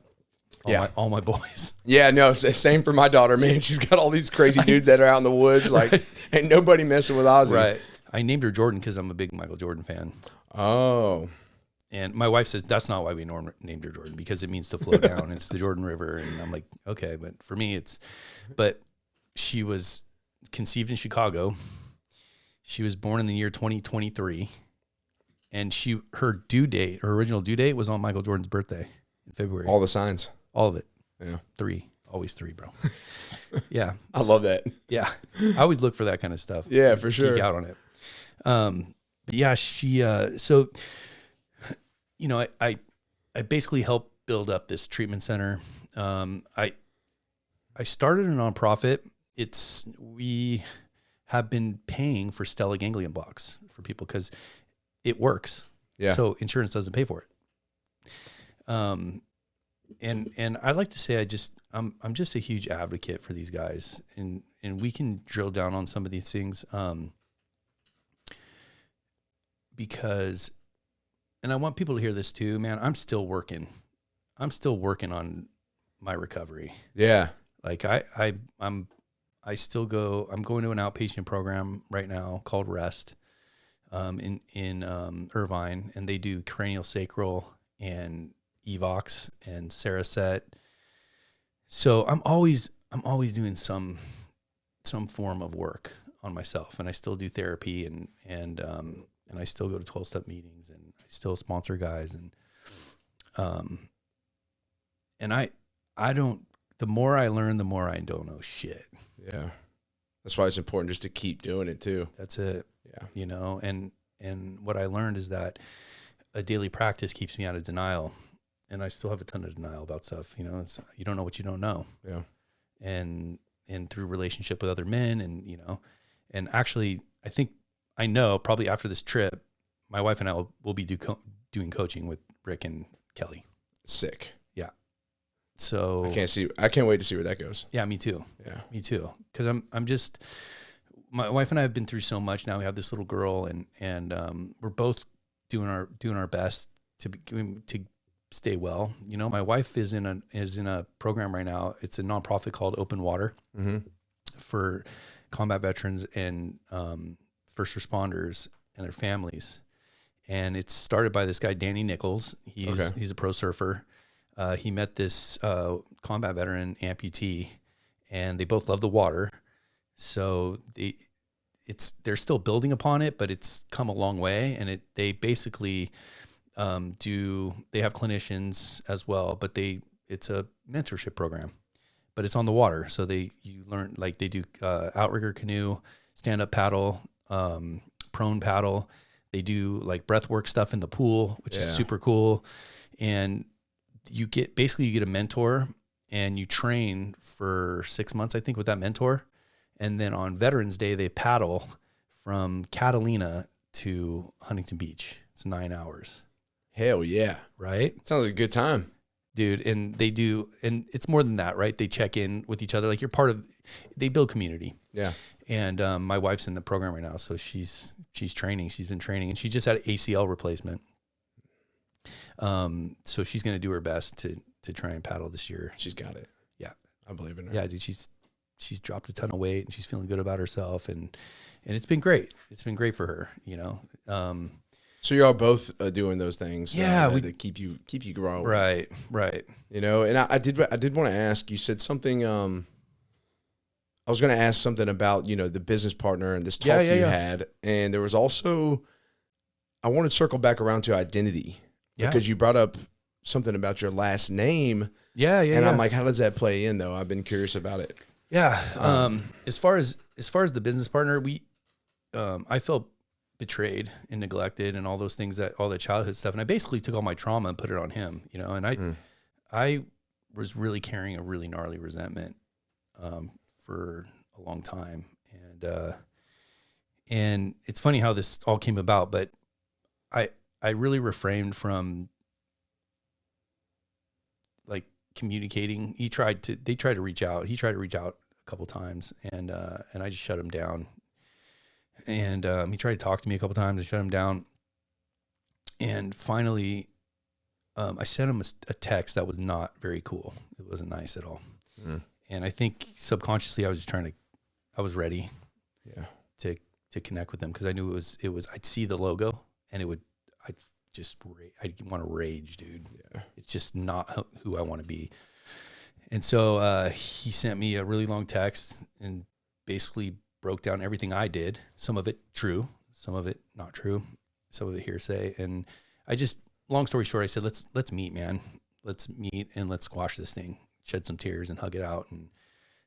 A: All my boys.
B: Yeah, no, same for my daughter, man. She's got all these crazy dudes that are out in the woods. Like, right. Ain't nobody messing with Ozzy.
A: Right. I named her Jordan because I'm a big Michael Jordan fan.
B: Oh.
A: And my wife says that's not why we named her Jordan, because it means to flow down. It's the Jordan River. And I'm like, okay. But for me, but she was conceived in Chicago. She was born in the year 2023. And her original due date was on Michael Jordan's birthday in February.
B: All the signs.
A: All of it.
B: Yeah.
A: 3. Always 3, bro. Yeah.
B: I love that.
A: Yeah. I always look for that kind of stuff.
B: Yeah, for sure.
A: Geek out on it. But yeah, she, so, I basically helped build up this treatment center. I started a nonprofit. We have been paying for stellate ganglion blocks for people because it works.
B: Yeah.
A: So insurance doesn't pay for it. And I'd like to say I'm just a huge advocate for these guys, and we can drill down on some of these things, because, and I want people to hear this too, man. I'm still working on my recovery.
B: Yeah.
A: Like I'm going to an outpatient program right now called Rest, in Irvine, and they do craniosacral and Evox and Saracet. So I'm always doing some form of work on myself, and I still do therapy, and I still go to 12-step meetings, and I still sponsor guys, and I don't. The more I learn, the more I don't know shit.
B: Yeah, that's why it's important just to keep doing it too.
A: That's it.
B: Yeah,
A: and what I learned is that a daily practice keeps me out of denial. And I still have a ton of denial about stuff. It's, you don't know what you don't know.
B: Yeah.
A: And through relationship with other men, and actually, I know probably after this trip, my wife and I will be doing coaching with Rick and Kelly.
B: Sick.
A: Yeah. So
B: I can't wait to see where that goes.
A: Yeah, me too.
B: Yeah.
A: Me too. Cause my wife and I have been through so much. Now we have this little girl, and we're both doing our best to stay well. My wife is in a program right now. It's a nonprofit called Open Water for combat veterans and first responders and their families. And it's started by this guy, Danny Nichols. He's a pro surfer. He met this combat veteran amputee, and they both love the water. So they're still building upon it, but it's come a long way. And they basically they have clinicians as well, but it's a mentorship program, but it's on the water. So you learn, like, they do outrigger canoe, stand up paddle, prone paddle. They do like breath work stuff in the pool, which is super cool. And you get a mentor, and you train for 6 months, I think, with that mentor. And then on Veterans Day, they paddle from Catalina to Huntington Beach. It's 9 hours.
B: Hell yeah.
A: Right?
B: Sounds like a good time.
A: dude. And they do, and it's more than that, right? They check in with each other. Like, you're part of, they build community.
B: Yeah.
A: And my wife's in the program right now, so she's training. She's been training, and she just had an ACL replacement. So she's going to do her best to try and paddle this year.
B: She's got it.
A: Yeah.
B: I believe in her.
A: Yeah, dude, she's dropped a ton of weight, and she's feeling good about herself, and it's been great. It's been great for her, you know.
B: So you're all both doing those things.
A: Yeah,
B: to keep you growing.
A: Right.
B: You know, and I did want to ask, you said something, I was going to ask something about, you know, the business partner and this talk you had. And there was also, I want to circle back around to identity because you brought up something about your last name.
A: Yeah.
B: And I'm like, how does that play in though? I've been curious about it.
A: Yeah. As far as the business partner, I felt betrayed and neglected and all those things, all the childhood stuff. And I basically took all my trauma and put it on him, you know, and I was really carrying a really gnarly resentment, for a long time. And it's funny how this all came about, but I really refrained from like communicating. They tried to reach out. He tried to reach out a couple times, and I just shut him down. And he tried to talk to me a couple times. I shut him down. And finally, I sent him a text that was not very cool. It wasn't nice at all. And I think subconsciously I was ready to connect with him, because I knew it was, I'd see the logo and I'd want to rage, dude. Yeah. It's just not who I want to be. And so he sent me a really long text and basically broke down everything I did. Some of it true, some of it not true, some of it hearsay. And I just, long story short, I said, let's meet, man. Let's meet and let's squash this thing, shed some tears and hug it out. And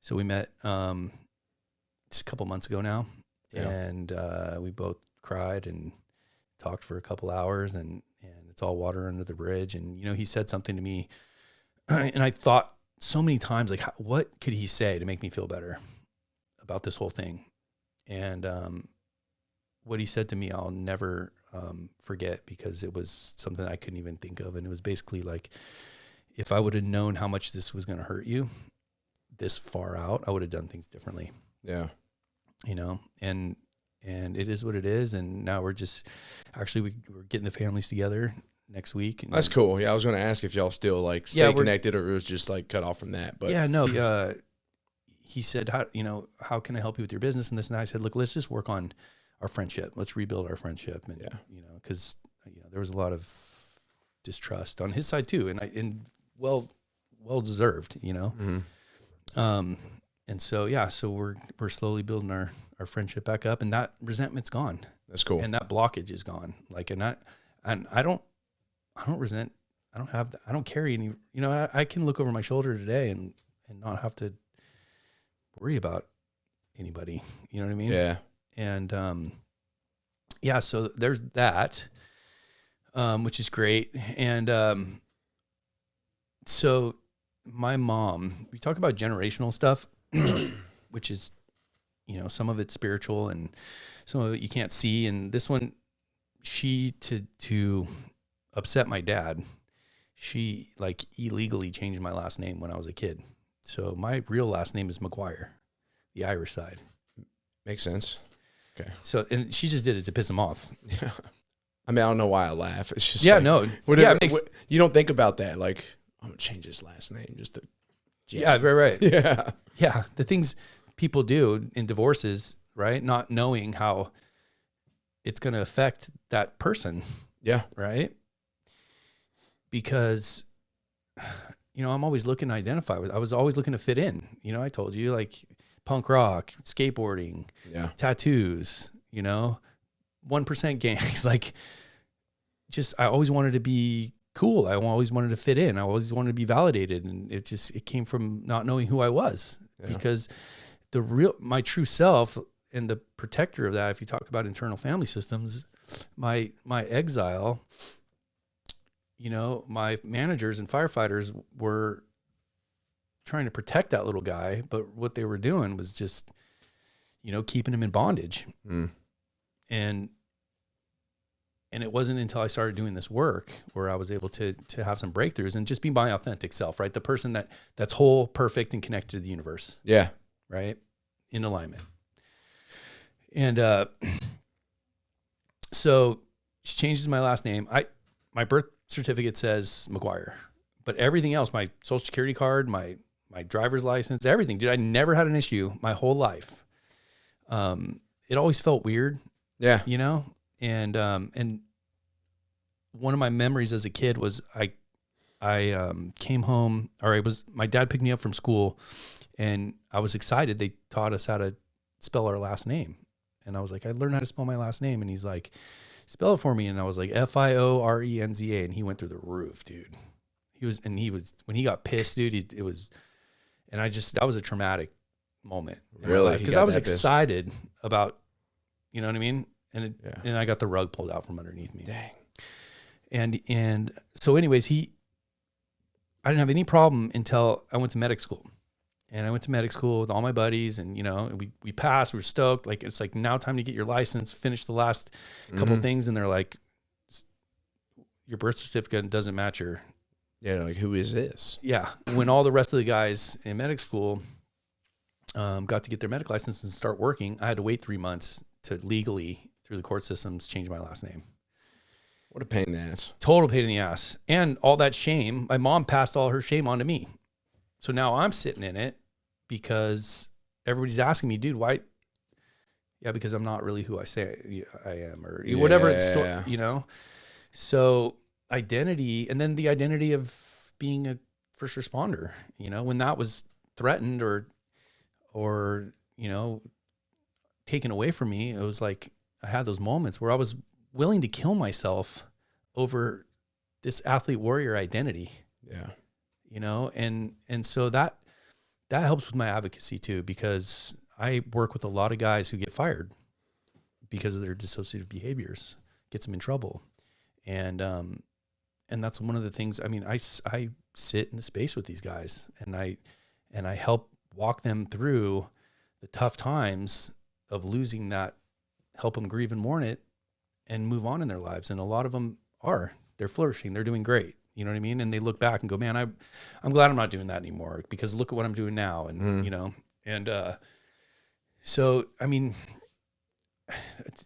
A: so we met just a couple months ago now. Yeah. And we both cried and talked for a couple hours, and it's all water under the bridge. And, you know, he said something to me and I thought so many times, like, what could he say to make me feel better about this whole thing? And what he said to me, I'll never forget, because it was something I couldn't even think of. And it was basically like, if I would have known how much this was going to hurt you this far out, I would have done things differently.
B: Yeah.
A: You know, and it is what it is. And now we're getting the families together next week. And
B: that's cool. Yeah. I was going to ask if y'all still like stay connected, or it was just like cut off from that. But
A: yeah, no, he said, how can I help you with your business and this? And I said, look, let's just work on our friendship. Let's rebuild our friendship. And, you know, cause there was a lot of distrust on his side too. And well deserved, you know? Mm-hmm. And so, so we're slowly building our friendship back up, and that resentment's gone.
B: That's cool.
A: And that blockage is gone. Like, I don't resent, I don't carry any, you know, I can look over my shoulder today and not have to worry about anybody. You know what I mean?
B: Yeah.
A: And, so there's that, which is great. And, so my mom, we talk about generational stuff, which is, you know, some of it's spiritual and some of it you can't see. And this one, to upset my dad, she like illegally changed my last name when I was a kid. So my real last name is McGuire, the Irish side.
B: Makes sense. Okay.
A: So, and she just did it to piss him off.
B: Yeah. I mean, I don't know why I laugh. It's just
A: whatever.
B: You don't think about that. Like, I'm going to change his last name just to.
A: Yeah, right.
B: Yeah.
A: Yeah. The things people do in divorces, right? Not knowing how it's going to affect that person.
B: Yeah.
A: Right. Because, you know, I'm always looking to identify with, I was always looking to fit in. You know, I told you, like, punk rock, skateboarding, tattoos, you know, 1% gangs. Like, just, I always wanted to be cool. I always wanted to fit in. I always wanted to be validated. And it came from not knowing who I was, because my true self and the protector of that, if you talk about internal family systems, my exile, you know, my managers and firefighters were trying to protect that little guy, but what they were doing was just, you know, keeping him in bondage. And And it wasn't until I started doing this work where I was able to have some breakthroughs and just be my authentic self, right? The person that's whole, perfect, and connected to the universe.
B: Yeah.
A: Right? In alignment. And so she changes my last name. My birth certificate says McGuire, but everything else, my social security card, my driver's license, everything, dude, I never had an issue my whole life. It always felt weird.
B: Yeah.
A: You know? And one of my memories as a kid was I came home, or my dad picked me up from school, and I was excited. They taught us how to spell our last name. And I was like, I learned how to spell my last name. And he's like, spell it for me. And I was like, Fiorenza. And he went through the roof, dude. When he got pissed, dude, that was a traumatic moment.
B: Really?
A: Because I was excited about, you know what I mean? And I got the rug pulled out from underneath me.
B: Dang.
A: And so anyways, I didn't have any problem until I went to medic school. And I went to medic school with all my buddies, and, you know, we passed, we were stoked. Like, it's like, now time to get your license, finish the last couple things. And they're like, your birth certificate doesn't match your.
B: Yeah. Like, who is this?
A: Yeah. When all the rest of the guys in medic school got to get their medic license and start working, I had to wait 3 months to legally, through the court systems, change my last name.
B: What a pain in the ass. Total
A: pain in the ass. And all that shame, my mom passed all her shame on to me. So now I'm sitting in it because everybody's asking me, dude, why? Yeah, because I'm not really who I say I am, or whatever it's, you know? So identity, and then the identity of being a first responder, you know, when that was threatened or, you know, taken away from me, it was like, I had those moments where I was willing to kill myself over this athlete warrior identity.
B: Yeah.
A: You know, and so that helps with my advocacy too, because I work with a lot of guys who get fired because of their dissociative behaviors, gets them in trouble. And that's one of the things, I mean, I sit in the space with these guys, and I help walk them through the tough times of losing that, help them grieve and mourn it and move on in their lives. And a lot of them they're flourishing. They're doing great. You know what I mean? And they look back and go, man, I'm glad I'm not doing that anymore, because look at what I'm doing now. And, you know, and, so, I mean,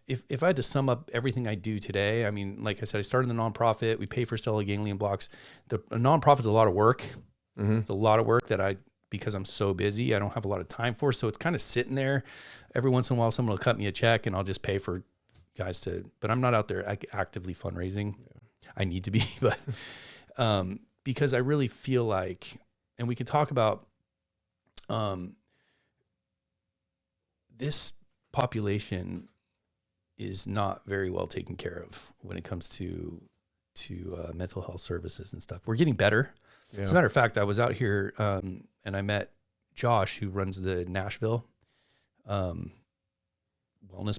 A: if I had to sum up everything I do today, I mean, like I said, I started the nonprofit. We pay for stellar ganglion blocks. A nonprofit is a lot of work. It's a lot of work that because I'm so busy, I don't have a lot of time for. So it's kind of sitting there. Every once in a while, someone will cut me a check and I'll just pay for guys but I'm not out there actively fundraising. Yeah. I need to be, but, because I really feel like, and we can talk about, this population is not very well taken care of when it comes to mental health services and stuff. We're getting better. Yeah. As a matter of fact, I was out here, and I met Josh, who runs the Nashville, wellness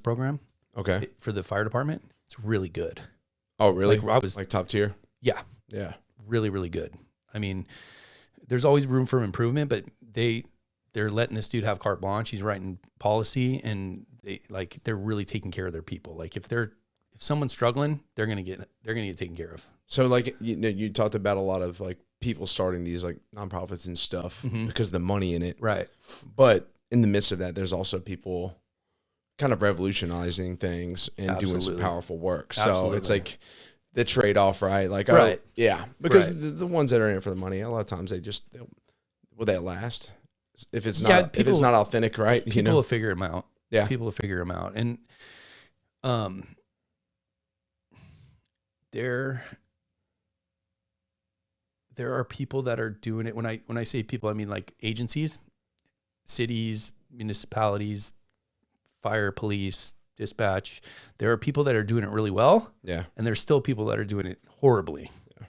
A: program.
B: Okay.
A: For the fire department. It's really good.
B: Oh, really?
A: Like, I was
B: like top tier?
A: Yeah.
B: Yeah.
A: Really, really good. I mean, there's always room for improvement, but they're letting this dude have carte blanche. He's writing policy, and they're really taking care of their people. Like, if someone's struggling, they're going to get taken care of.
B: So, like, you talked about a lot of like people starting these like nonprofits and stuff because of the money in it.
A: Right.
B: But in the midst of that, there's also people kind of revolutionizing things and doing some powerful work. So it's like the trade-off, right? Like, right. Yeah. Because the ones that are in it for the money, a lot of times will they last? If it's not, if it's not authentic, right?
A: People will figure them out.
B: Yeah.
A: People will figure them out. And, there are people that are doing it. When I say people, I mean like agencies, cities, municipalities, fire, police, dispatch. There are people that are doing it really well.
B: Yeah.
A: And there's still people that are doing it horribly. Yeah.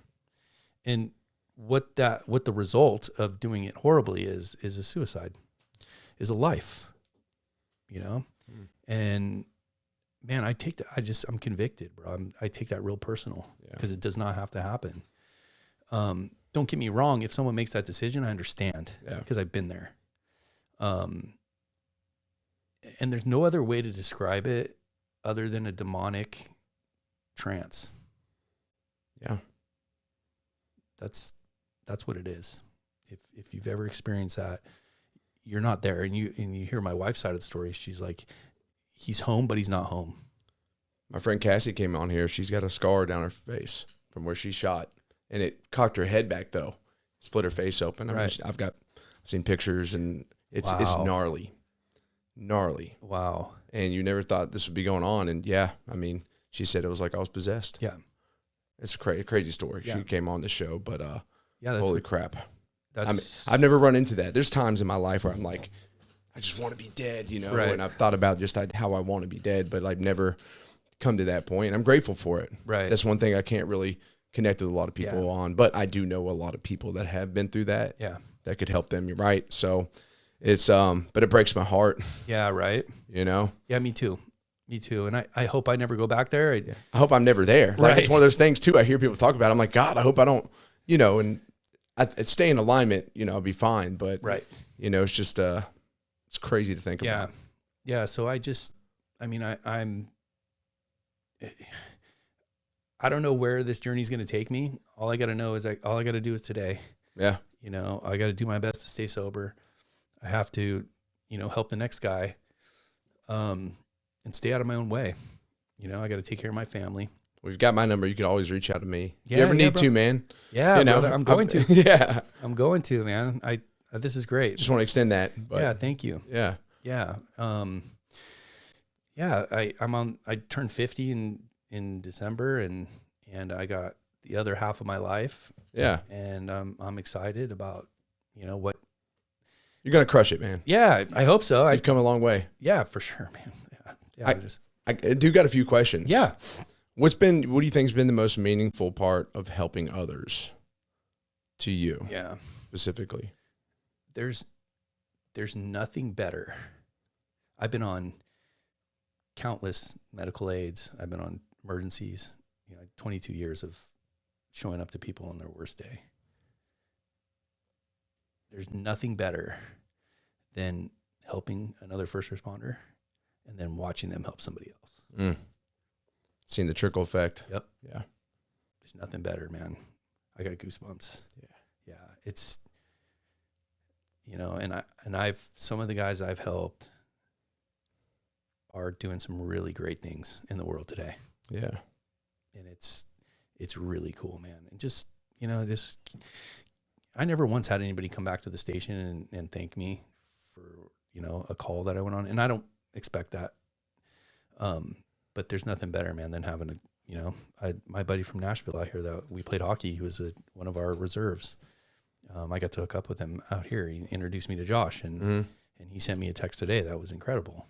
A: And what the result of doing it horribly is a suicide, is a life, you know? And man, I take that, I'm convicted, bro. I take that real personal because it does not have to happen. Don't get me wrong. If someone makes that decision, I understand because I've been there. And there's no other way to describe it other than a demonic trance.
B: Yeah.
A: That's what it is. If you've ever experienced that, you're not there. And you hear my wife's side of the story. She's like, he's home, but he's not home.
B: My friend Cassie came on here. She's got a scar down her face from where she shot, and it cocked her head back though, split her face open. I mean, I've seen pictures, and it's gnarly.
A: Wow. And
B: you never thought this would be going on. And yeah, I mean, she said it was like I was possessed.
A: Yeah.
B: It's a crazy story. Yeah. She came on the show, but holy crap. I've never run into that. There's times in my life where I'm like, I just want to be dead, you know, and I've thought about just how I want to be dead, but I've never come to that point. I'm grateful for it.
A: Right.
B: That's one thing I can't really connect with a lot of people on, but I do know a lot of people that have been through that.
A: Yeah.
B: That could help them. You're right. So it's, but it breaks my heart.
A: Yeah. Right.
B: You know?
A: Yeah, me too. And I hope I never go back there.
B: I hope I'm never there. Like, it's one of those things too. I hear people talk about it. I'm like, God, I hope I don't, you know, and I'd stay in alignment, you know, I'll be fine. But, you know, it's just, it's crazy to think about.
A: Yeah. So I don't know where this journey is going to take me. All I got to know is all I got to do is today.
B: Yeah.
A: You know, I got to do my best to stay sober. I have to, you know, help the next guy, and stay out of my own way. You know, I got to take care of my family.
B: Well, you've got my number. You can always reach out to me. You ever need to, man.
A: Yeah,
B: you know,
A: brother, I'm going to.
B: Yeah.
A: I'm going to, man. This is great.
B: Just want to extend that. But
A: yeah, thank you.
B: Yeah.
A: Yeah. I turned 50 in December, and I got the other half of my life.
B: Yeah.
A: And I'm excited about, you know, what
B: you're going to crush it, man.
A: Yeah, I hope so.
B: You've come a long way.
A: Yeah, for sure, man. Yeah.
B: I do got a few questions.
A: Yeah.
B: What do you think has been the most meaningful part of helping others to you?
A: Yeah.
B: Specifically.
A: There's nothing better. I've been on countless medical aids. I've been on emergencies, you know, 22 years of showing up to people on their worst day. There's nothing better than helping another first responder and then watching them help somebody else.
B: Seeing the trickle effect.
A: Yep.
B: Yeah.
A: There's nothing better, man. I got goosebumps. Yeah. It's, you know, and some of the guys I've helped are doing some really great things in the world today.
B: Yeah.
A: And it's really cool, man. And just, you know, I never once had anybody come back to the station and thank me for, you know, a call that I went on. And I don't expect that. But there's nothing better, man, than having my buddy from Nashville out here that we played hockey. He was one of our reserves. I got to hook up with him out here. He introduced me to Josh, and he sent me a text today. That was incredible.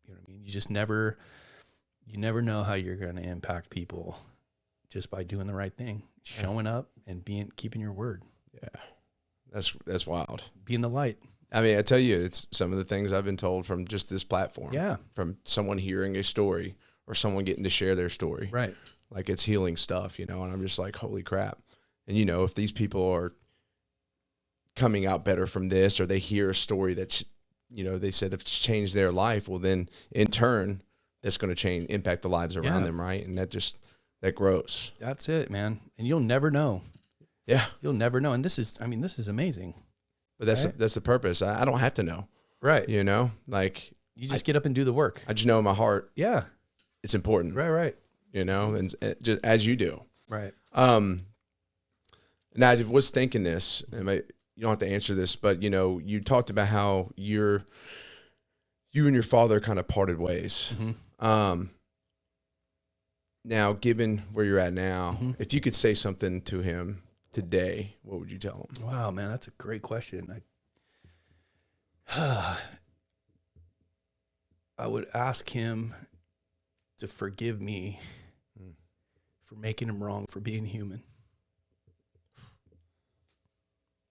A: You know what I mean? You never know how you're going to impact people just by doing the right thing, showing up and keeping your word.
B: Yeah. That's wild.
A: Being the light.
B: I mean, I tell you, it's some of the things I've been told from just this platform.
A: Yeah.
B: From someone hearing a story or someone getting to share their story.
A: Right.
B: Like, it's healing stuff, you know, and I'm just like, holy crap. And, you know, if these people are coming out better from this, or they hear a story that's, you know, they said it's changed their life, well, then in turn, that's going to impact the lives around them. Right. And that grows.
A: That's it, man. And you'll never know.
B: Yeah.
A: You'll never know. And this is amazing.
B: But that's the purpose. I don't have to know.
A: Right.
B: You know, like,
A: you just get up and do the work.
B: I just know in my heart.
A: Yeah.
B: It's important.
A: Right.
B: You know, and just as you do.
A: Right.
B: Now I was thinking this, and you don't have to answer this, but you know, you talked about how you and your father kind of parted ways.
A: Mm-hmm.
B: Now, given where you're at now, if you could say something to him today, what would you tell him?
A: Wow, man, that's a great question. I would ask him to forgive me for making him wrong, for being human.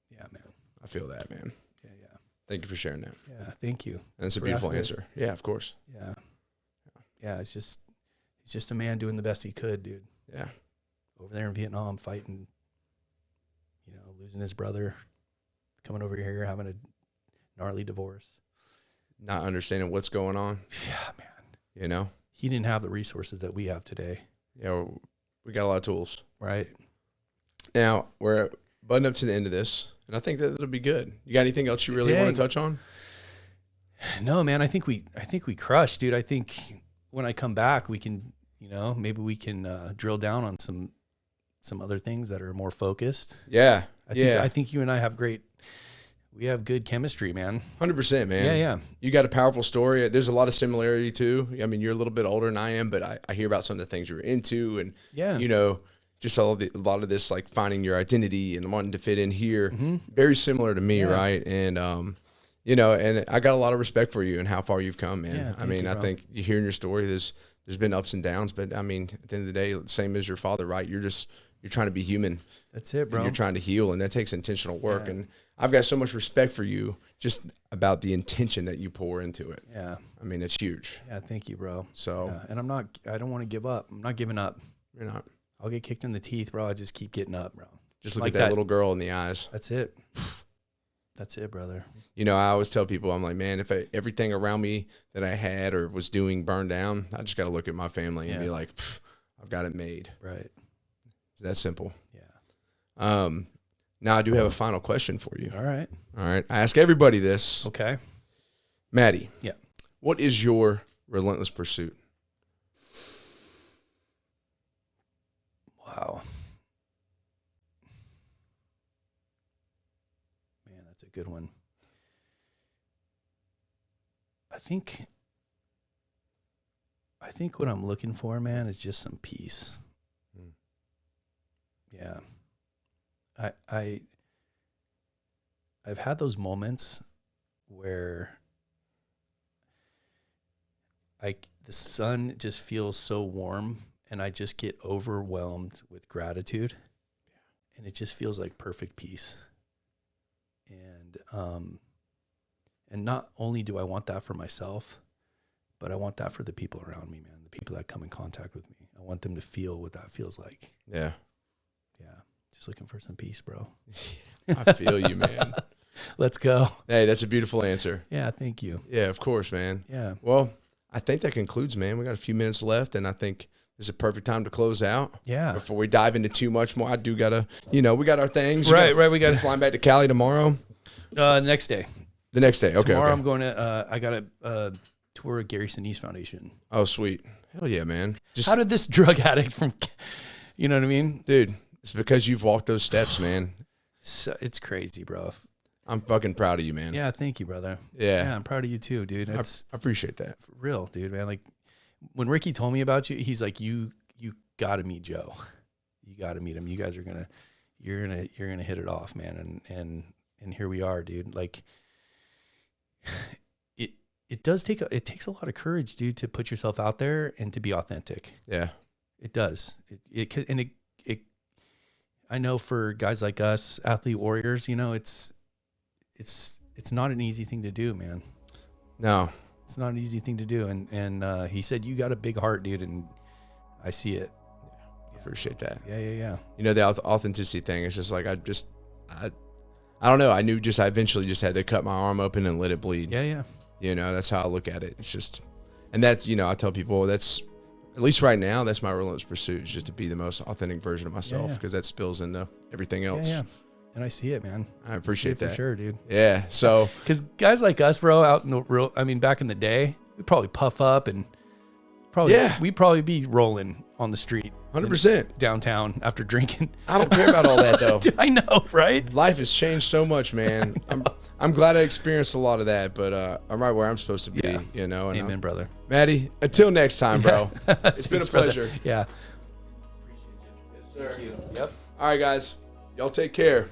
A: Yeah, man.
B: I feel that, man.
A: Yeah.
B: Thank you for sharing that.
A: Yeah, thank you.
B: That's a beautiful answer. Yeah, of course.
A: Yeah, he's just a man doing the best he could, dude.
B: Yeah.
A: Over there in Vietnam fighting, you know, losing his brother, coming over here, having a gnarly divorce.
B: Not understanding what's going on.
A: Yeah, man.
B: You know?
A: He didn't have the resources that we have today.
B: we got a lot of tools.
A: Right.
B: Now we're butting up to the end of this, and I think that it'll be good. You got anything else you really want to touch on?
A: No, man. I think we crushed, dude. I think when I come back, we can, maybe we can drill down on some other things that are more focused.
B: Yeah.
A: I think you and I have we have good chemistry, man.
B: 100%, man.
A: Yeah.
B: You got a powerful story. There's a lot of similarity too. I mean, you're a little bit older than I am, but I hear about some of the things you're into, and just a lot of this, like finding your identity and wanting to fit in here. Mm-hmm. Very similar to me, right? And and I got a lot of respect for you and how far you've come, man.
A: Yeah,
B: I mean, I think you hearing your story, there's been ups and downs, but I mean, at the end of the day, same as your father, right? You're trying to be human.
A: That's it, bro.
B: You're trying to heal, and that takes intentional work. Yeah. And I've got so much respect for you just about the intention that you pour into it.
A: Yeah.
B: I mean, it's huge.
A: Yeah, thank you, bro.
B: So,
A: and I don't want to give up. I'm not giving up.
B: You're not.
A: I'll get kicked in the teeth, bro. I just keep getting up, bro.
B: Just look at that little girl in the eyes.
A: That's it. That's it, brother.
B: I always tell people, I'm like, man, if everything around me that I had or was doing burned down, I just got to look at my family and be like, I've got it made.
A: Right.
B: It's that simple.
A: Yeah.
B: Now I do have a final question for you.
A: All right.
B: I ask everybody this.
A: Okay.
B: Matty.
A: Yeah.
B: What is your relentless pursuit?
A: Wow. Man, that's a good one. I think what I'm looking for, man, is just some peace. Yeah. I've had those moments where the sun just feels so warm and I just get overwhelmed with gratitude. And it just feels like perfect peace. And not only do I want that for myself, but I want that for the people around me, man, the people that come in contact with me. I want them to feel what that feels like.
B: Yeah.
A: Yeah. Just looking for some peace, bro.
B: I feel you, man.
A: Let's go.
B: Hey, that's a beautiful answer.
A: Yeah, thank you.
B: Yeah, of course, man.
A: Yeah.
B: Well, I think that concludes, man. We got a few minutes left, and I think this is a perfect time to close out.
A: Yeah.
B: Before we dive into too much more, I do got to, we got our things.
A: Right. We got
B: flying back to Cali tomorrow.
A: Next day.
B: The next day. Okay.
A: Tomorrow I'm going to, I got a tour of Gary Sinise Foundation.
B: Oh, sweet. Hell yeah, man.
A: How did this drug addict from, you know what I mean?
B: Dude, it's because you've walked those steps, man.
A: So, it's crazy, bro.
B: I'm fucking proud of you, man.
A: Yeah, thank you, brother.
B: Yeah.
A: I'm proud of you too, dude.
B: I appreciate that.
A: For real, dude, man. Like when Ricky told me about you, he's like, you got to meet Joe. You got to meet him. You guys are you're gonna hit it off, man. And here we are, dude. Like it takes a lot of courage, dude, to put yourself out there and to be authentic.
B: Yeah,
A: it does. I know for guys like us, athlete warriors, it's not an easy thing to do, man.
B: No,
A: it's not an easy thing to do. And he said, you got a big heart, dude. And I see it.
B: Yeah. Appreciate that.
A: Yeah.
B: The authenticity thing is just like, I don't know. I knew I eventually just had to cut my arm open and let it bleed.
A: Yeah.
B: That's how I look at it. It's just, and that's, I tell people that's, at least right now, that's my relentless pursuit, is just to be the most authentic version of myself, because that spills into everything else.
A: Yeah. And I see it, man.
B: I appreciate that.
A: For sure, dude.
B: Yeah. So,
A: because guys like us, bro, out in the real, back in the day, we'd probably puff up and we'd probably be rolling on the street.
B: 100%
A: downtown after drinking.
B: I don't care about all that though.
A: Dude, I know, right?
B: Life has changed so much, man. I'm glad I experienced a lot of that, but I'm right where I'm supposed to be, And
A: amen, brother.
B: Matty, until next time, bro. It's been a pleasure.
A: Brother. Yeah.
B: Appreciate you. Yes, sir.
A: Thank you. Yep.
B: All right, guys. Y'all take care.